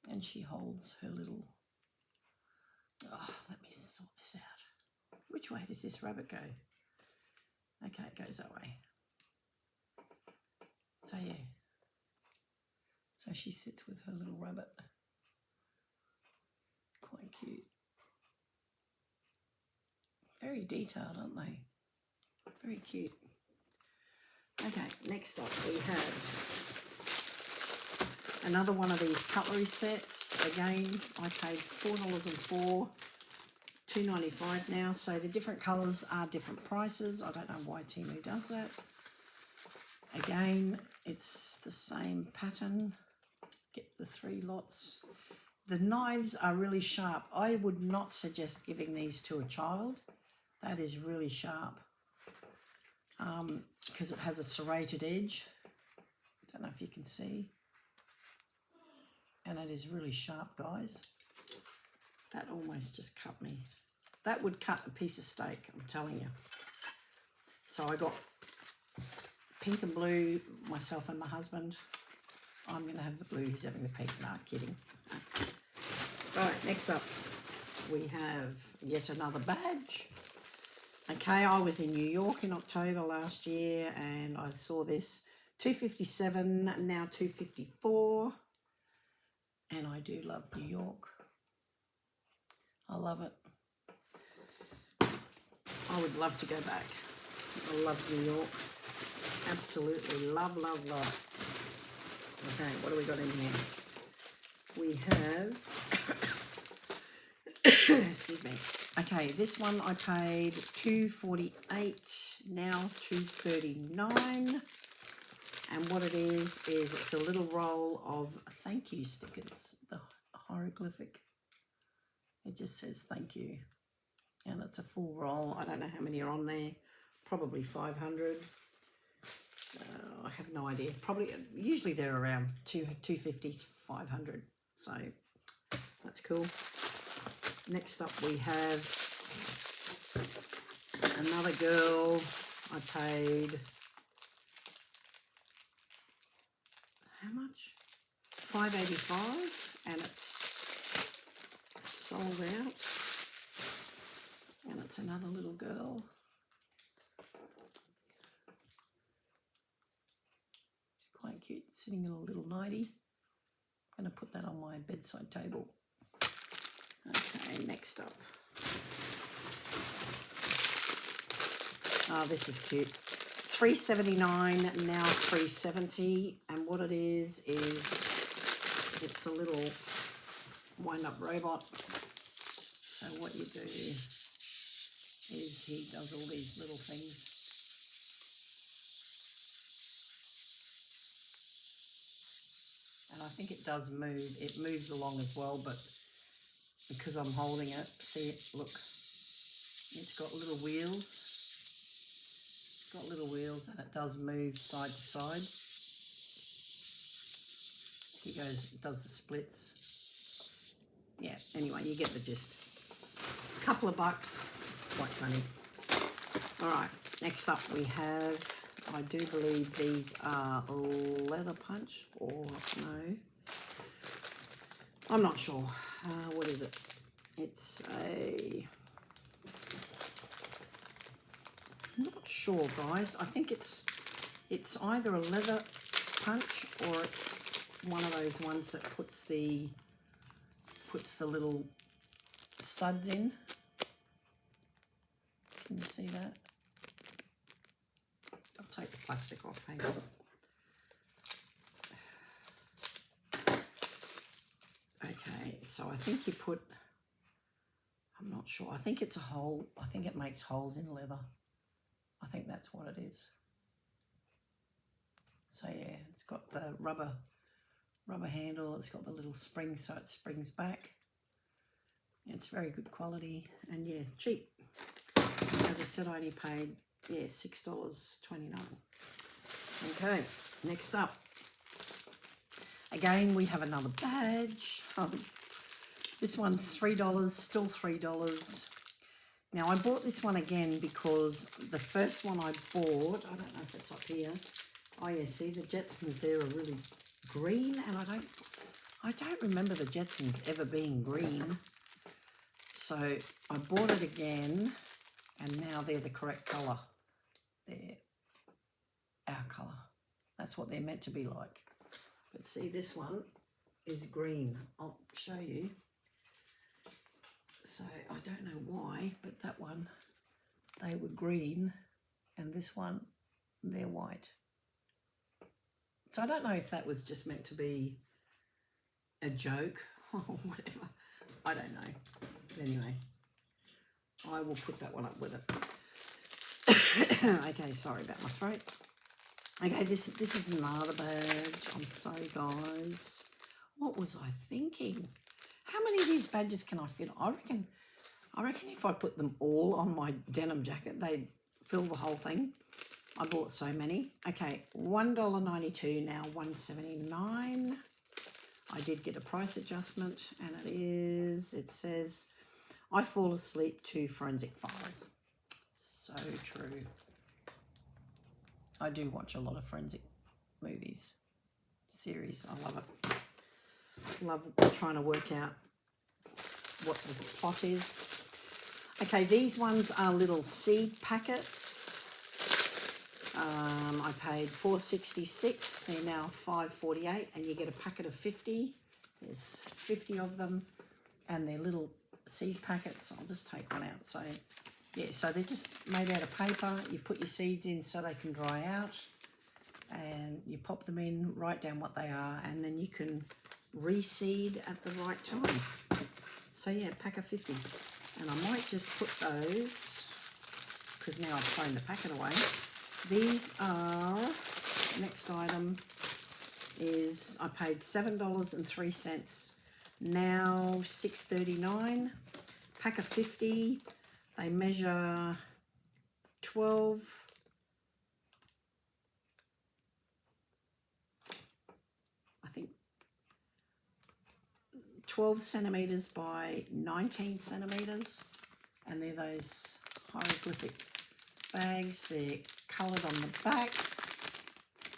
Speaker 1: and she holds her little... Oh, let me sort this out. Which way does this rabbit go? Okay, it goes that way. So yeah. So she sits with her little rabbit. Quite cute. Very detailed, aren't they? Very cute. Okay, next up we have another one of these cutlery sets. Again, I paid $4.04, $2.95 now. So the different colours are different prices. I don't know why TEMU does that. Again, it's the same pattern. Get the 3 lots. The knives are really sharp. I would not suggest giving these to a child. That is really sharp because it has a serrated edge. Don't know if you can see. And it is really sharp, guys. That almost just cut me. That would cut a piece of steak, I'm telling you. So I got pink and blue, myself and my husband. I'm going to have the blue, he's having the pink. No, kidding. Right, next up we have yet another badge. Okay, I was in New York in October last year and I saw this $2.57, now $2.54. And I do love New York. I love it. I would love to go back. I love New York. Absolutely love, love, love. Okay, what do we got in here? We have, excuse me. Okay, this one I paid $2.48, now $2.39. And what it is it's a little roll of thank you stickers. The hieroglyphic. It just says thank you. And it's a full roll. I don't know how many are on there. Probably 500. I have no idea. Probably, usually they're around 250, 500. So that's cool. Next up we have another girl. I paid, how much? $5.85, and it's sold out. And it's another little girl. She's quite cute, sitting in a little nightie. I'm going to put that on my bedside table. Okay, next up. Oh, this is cute. $3.79, now $3.70. And what it is it's a little wind-up robot. So what you do is he does all these little things. and I think it does move. It moves along as well, but because I'm holding it, see it, look, it's got little wheels. It's got little wheels and it does move side to side. He goes, it does the splits. Yeah, anyway, you get the gist. A couple of bucks, it's quite funny. All right, next up we have, I do believe these are leather punch, or no, I'm not sure. What is it? It's a, I'm not sure, guys. I think it's either a leather punch or it's one of those ones that puts the little studs in. Can you see that? I'll take the plastic off, hang on. Okay, so I think you put, I'm not sure, I think it's a hole, I think it makes holes in leather. I think that's what it is. So yeah, it's got the rubber handle, it's got the little spring so it springs back. It's very good quality and yeah, cheap. As I said, I only paid, yeah, $6.29. Okay, next up. Again, we have another badge. This one's $3, still $3. Now, I bought this one again because the first one I bought, I don't know if it's up here. Oh yeah, see the Jetsons there are really green, and I don't remember the Jetsons ever being green. So I bought it again, and now they're the correct colour. They're our colour. That's what they're meant to be like. But see, this one is green. I'll show you. So I don't know why, but that one, they were green, and this one, they're white. So I don't know if that was just meant to be a joke or whatever. I don't know. But anyway, I will put that one up with it. Okay, sorry about my throat. Okay, this is another badge. I'm sorry, guys. What was I thinking? How many of these badges can I fit? I reckon if I put them all on my denim jacket, they'd fill the whole thing. I bought so many. Okay, $1.92, now $1.79. I did get a price adjustment, and it says, I fall asleep to forensic files. So true. I do watch a lot of forensic movies, series. I love it. Love trying to work out what the plot is. Okay, these ones are little seed packets. I paid $4.66. They're now $5.48, and you get a packet of 50. There's 50 of them, and they're little seed packets. I'll just take one out. So yeah, so they're just made out of paper. You put your seeds in so they can dry out, and you pop them in, write down what they are, and then you can reseed at the right time. So yeah, pack of 50. And I might just put those, because now I've thrown the packet away. These are, next item is, I paid $7.03, now $6.39. Pack of 50. They measure 12 centimetres by 19 centimetres, and they're those hieroglyphic bags. They're coloured on the back,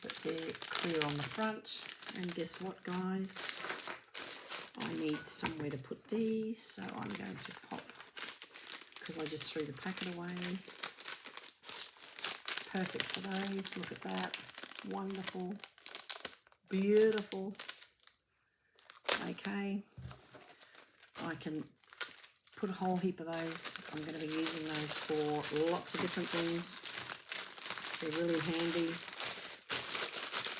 Speaker 1: but they're clear on the front. And guess what, guys? I need somewhere to put these, so I'm going to pop, because I just threw the packet away. Perfect for those. Look at that. Wonderful. Beautiful. Okay. I can put a whole heap of those. I'm going to be using those for lots of different things. They're really handy.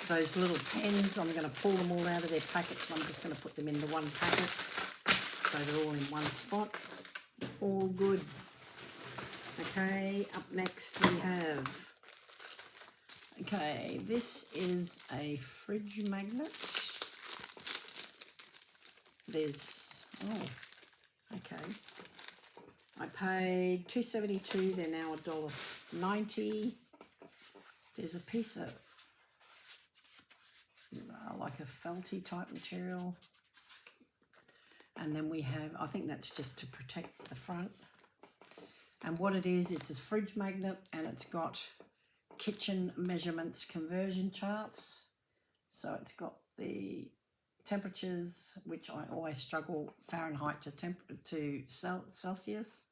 Speaker 1: Those little pens, I'm going to pull them all out of their packets, and I'm just going to put them into one packet, so they're all in one spot. All good. Okay, up next we have, okay, this is a fridge magnet. there's, oh, okay. I paid $2.72. They're now $1.90. There's a piece of like a felty type material. And then we have, I think that's just to protect the front. And what it is, it's a fridge magnet, and it's got kitchen measurements conversion charts. So it's got the temperatures, which I always struggle, Fahrenheit to Celsius.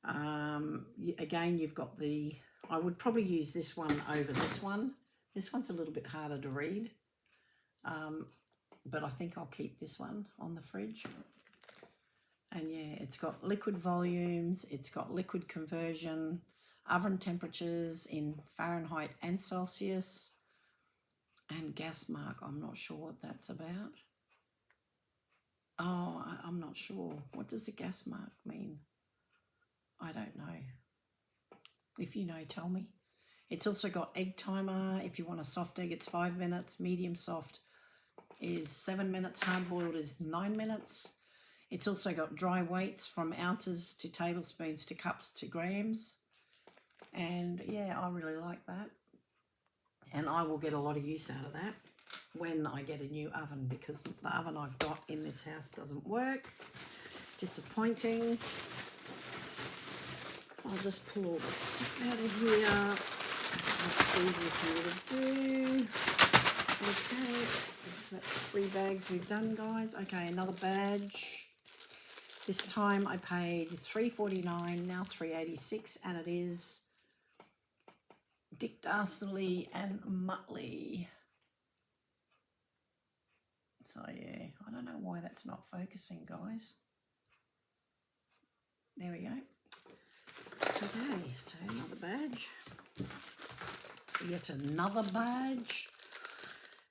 Speaker 1: Again, you've got the, I would probably use this one over this one. This one's a little bit harder to read, but I think I'll keep this one on the fridge. And yeah, it's got liquid volumes, it's got liquid conversion, oven temperatures in Fahrenheit and Celsius, and gas mark. I'm not sure what that's about. Oh, I'm not sure. What does the gas mark mean? I don't know. If you know, tell me. It's also got egg timer. If you want a soft egg, it's 5 minutes. Medium soft is 7 minutes. Hard boiled is 9 minutes. It's also got dry weights from ounces to tablespoons to cups to grams. And yeah, I really like that. And I will get a lot of use out of that when I get a new oven, because the oven I've got in this house doesn't work. Disappointing. I'll just pull all the stuff out of here. It's much easier for me to do. Okay, so that's 3 bags we've done, guys. Okay, another badge. This time I paid $3.49, now $3.86, and it is Dick Dastardly and Muttley. So yeah, I don't know why that's not focusing, guys. There we go. Okay, so another badge. Yet another badge.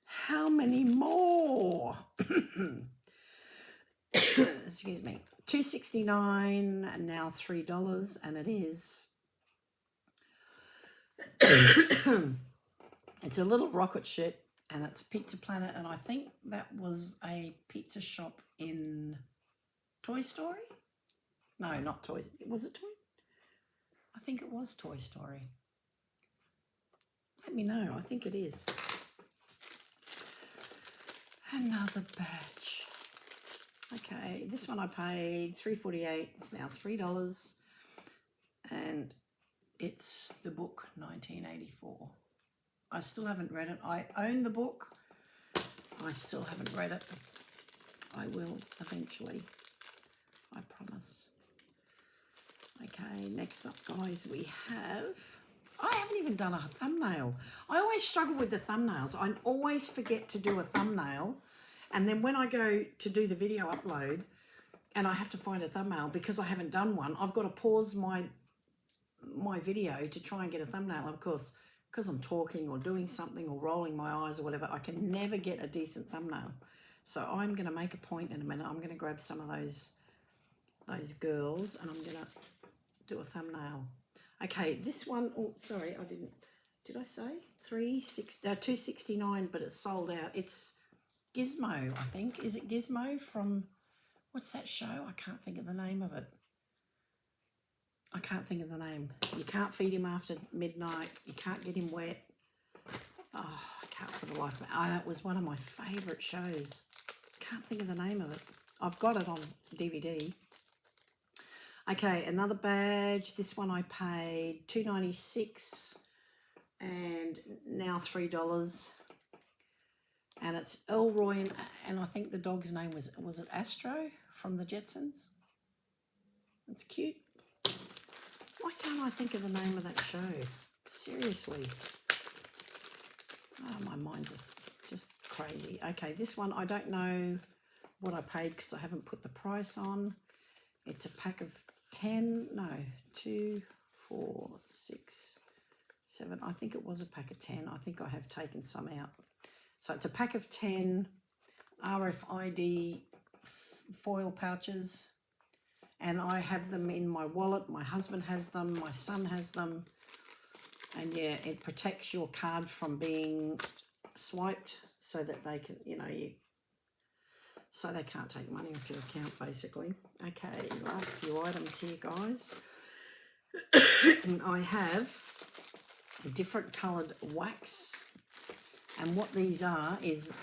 Speaker 1: How many more? Excuse me. $2.69 and now $3, and it is it's a little rocket ship, and it's Pizza Planet, and I think that was a pizza shop in Toy Story. No, not Toy. Was it Toy? I think it was Toy Story. Let me know. I think it is. Another badge. Okay, this one I paid $3.48. It's now $3, and it's the book 1984. I still haven't read it. I own the book. I still haven't read it. I will eventually. I promise. Okay, next up, guys, we have... I haven't even done a thumbnail. I always struggle with the thumbnails. I always forget to do a thumbnail. And then when I go to do the video upload and I have to find a thumbnail because I haven't done one, I've got to pause my video to try and get a thumbnail. Of course, because I'm talking or doing something or rolling my eyes or whatever, I can never get a decent thumbnail. So I'm going to make a point in a minute. I'm going to grab some of those girls and I'm going to do a thumbnail. Okay, this one, oh, sorry, I didn't, did I say? $2.69, but it's sold out. It's Gizmo, I think. Is it Gizmo from, what's that show? I can't think of the name of it. I can't think of the name. You can't feed him after midnight. You can't get him wet. Oh, I can't for the life of me. Oh, it was one of my favourite shows. Can't think of the name of it. I've got it on DVD. Okay, another badge. This one I paid $2.96 and now $3. And it's Elroy, and I think the dog's name was it Astro from the Jetsons? It's cute. Why can't I think of the name of that show? Seriously. Oh, my mind's just crazy. Okay, this one, I don't know what I paid because I haven't put the price on. It's a pack of 10, no, 2, 4, 6, 7. I think it was a pack of 10. I think I have taken some out. So it's a pack of 10 RFID foil pouches, and I have them in my wallet. My husband has them, my son has them, and yeah, it protects your card from being swiped so that they can, you know, so they can't take money off your account, basically. Okay, last few items here, guys. I have different coloured wax, and what these are is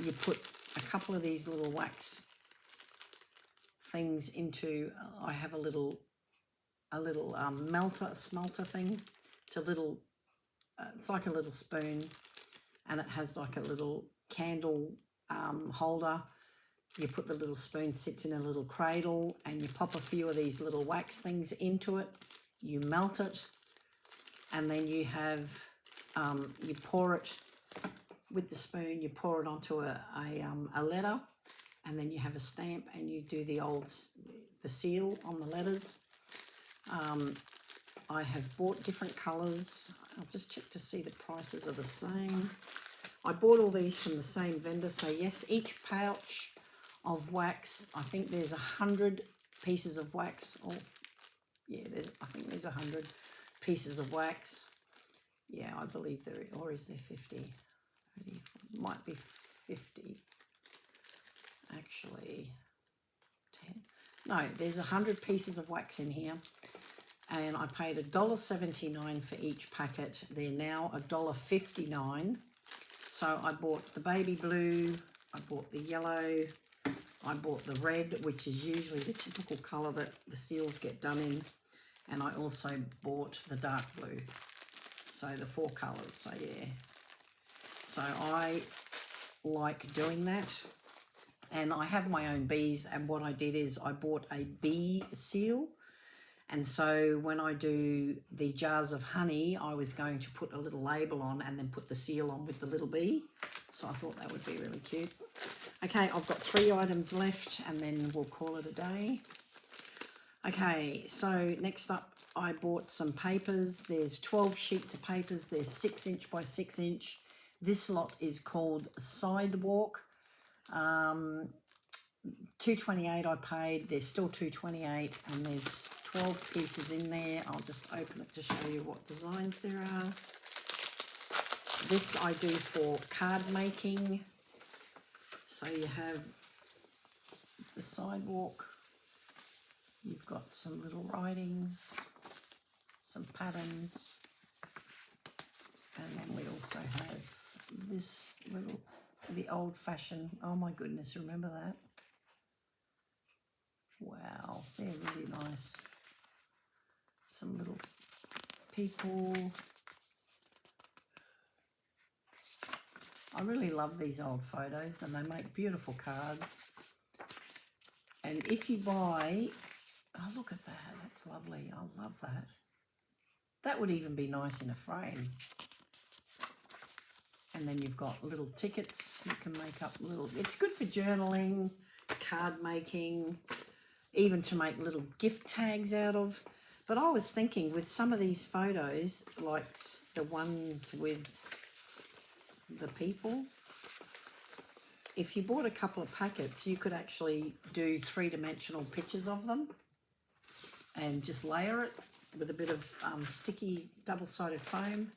Speaker 1: you put a couple of these little wax things into, I have a little smelter thing. It's a little, it's like a little spoon, and it has like a little candle holder. You put the little spoon, sits in a little cradle, and you pop a few of these little wax things into it. You melt it, and then you have, you pour it with the spoon, you pour it onto a letter, and then you have a stamp, and you do the seal on the letters. I have bought different colours. I'll just check to see the prices are the same. I bought all these from the same vendor, so yes, each pouch of wax, I think there's 100 pieces of wax. Oh, yeah, I think there's 100 pieces of wax. Yeah, I believe there, or is there 50? Might be 50. Actually, 10. No, there's 100 pieces of wax in here, and I paid $1.79 for each packet. They're now $1.59. So I bought the baby blue, I bought the yellow, I bought the red, which is usually the typical colour that the seals get done in, and I also bought the dark blue. So the 4 colours, so yeah. So I like doing that, and I have my own bees, and what I did is I bought a bee seal, and so when I do the jars of honey, I was going to put a little label on and then put the seal on with the little bee. So I thought that would be really cute. Okay, I've got 3 items left, and then we'll call it a day. Okay, so next up, I bought some papers. There's 12 sheets of papers. There's 6 inch by 6 inch. This lot is called Sidewalk. $2.28 I paid. There's still $2.28, and there's 12 pieces in there. I'll just open it to show you what designs there are. This I do for card making. So you have the Sidewalk. You've got some little writings, some patterns, and then we also have this little, the old-fashioned, oh my goodness, remember that? Wow, they're really nice. Some little people. I really love these old photos, and they make beautiful cards. And if you buy, oh look at that, that's lovely, I love that. That would even be nice in a frame. And then you've got little tickets, you can make up little, it's good for journaling, card making, even to make little gift tags out of. But I was thinking with some of these photos, like the ones with the people, if you bought a couple of packets, you could actually do 3-dimensional pictures of them and just layer it with a bit of sticky double-sided foam,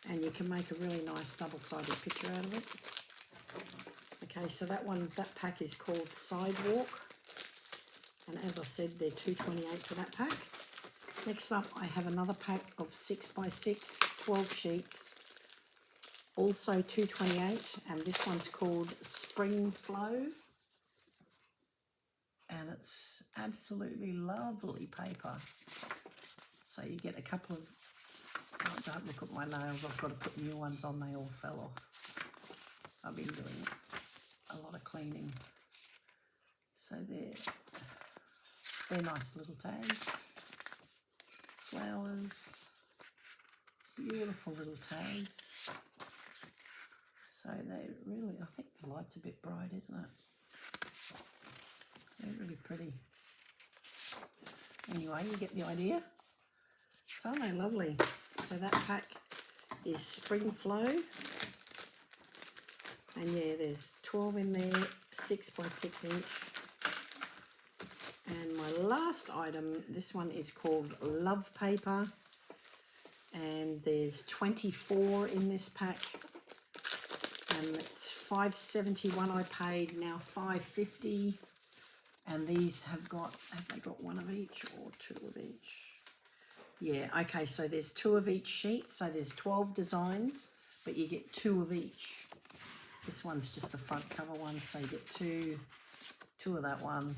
Speaker 1: and you can make a really nice double-sided picture out of it. Okay, so that pack is called Sidewalk, and as I said, they're $2.28 for that pack. Next up, I have another pack of 6x6, 12 sheets, also $2.28, and this one's called Spring Flow, and it's absolutely lovely paper. So you get a couple of, oh, don't look at my nails, I've got to put new ones on, they all fell off. I've been doing a lot of cleaning. So they're nice little tags. Flowers, beautiful little tags. So they really, I think the light's a bit bright, isn't it? They're really pretty. Anyway, you get the idea. So they're lovely. So that pack is Spring Flow. And yeah, there's 12 in there, 6x6 inch. And my last item, this one is called Love Paper. And there's 24 in this pack. and it's $5.71 I paid, now $5.50. And these have they got one of each or two of each? Yeah, okay, so there's 2 of each sheet, so there's 12 designs, but you get 2 of each. This one's just the front cover one, so you get two of that one,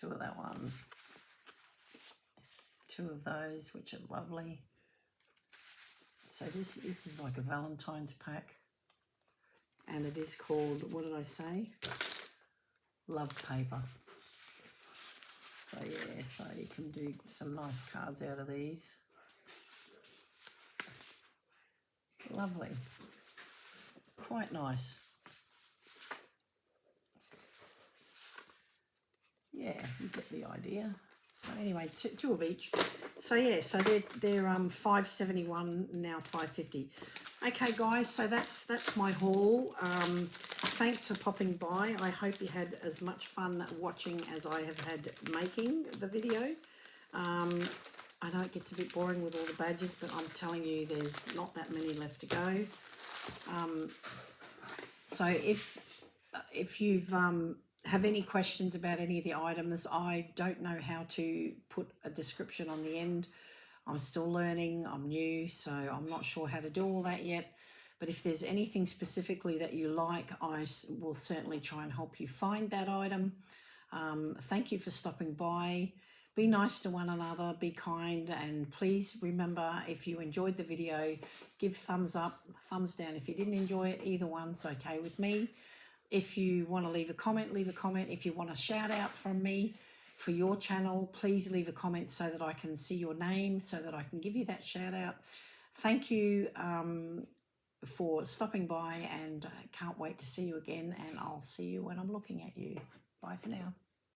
Speaker 1: 2 of that one, 2 of those, which are lovely. So this is like a Valentine's pack, and it is called, what did I say? Love paper. So yeah, so you can do some nice cards out of these. Lovely. Quite nice. Yeah, you get the idea. So anyway, two of each. So yeah, so they're $5.71 now, $5.50. Okay, guys, so that's my haul. Thanks for popping by. I hope you had as much fun watching as I have had making the video. I know it gets a bit boring with all the badges, but I'm telling you, there's not that many left to go. So if you've have any questions about any of the items, I don't know how to put a description on the end. I'm still learning, I'm new, so I'm not sure how to do all that yet. But if there's anything specifically that you like, I will certainly try and help you find that item. Thank you for stopping by. Be nice to one another, be kind, and please remember, if you enjoyed the video, give thumbs up, thumbs down. If you didn't enjoy it, either one's okay with me. If you want to leave a comment, leave a comment. If you want a shout out from me for your channel, please leave a comment so that I can see your name, so that I can give you that shout out. Thank you for stopping by, and I can't wait to see you again, and I'll see you when I'm looking at you. Bye for now.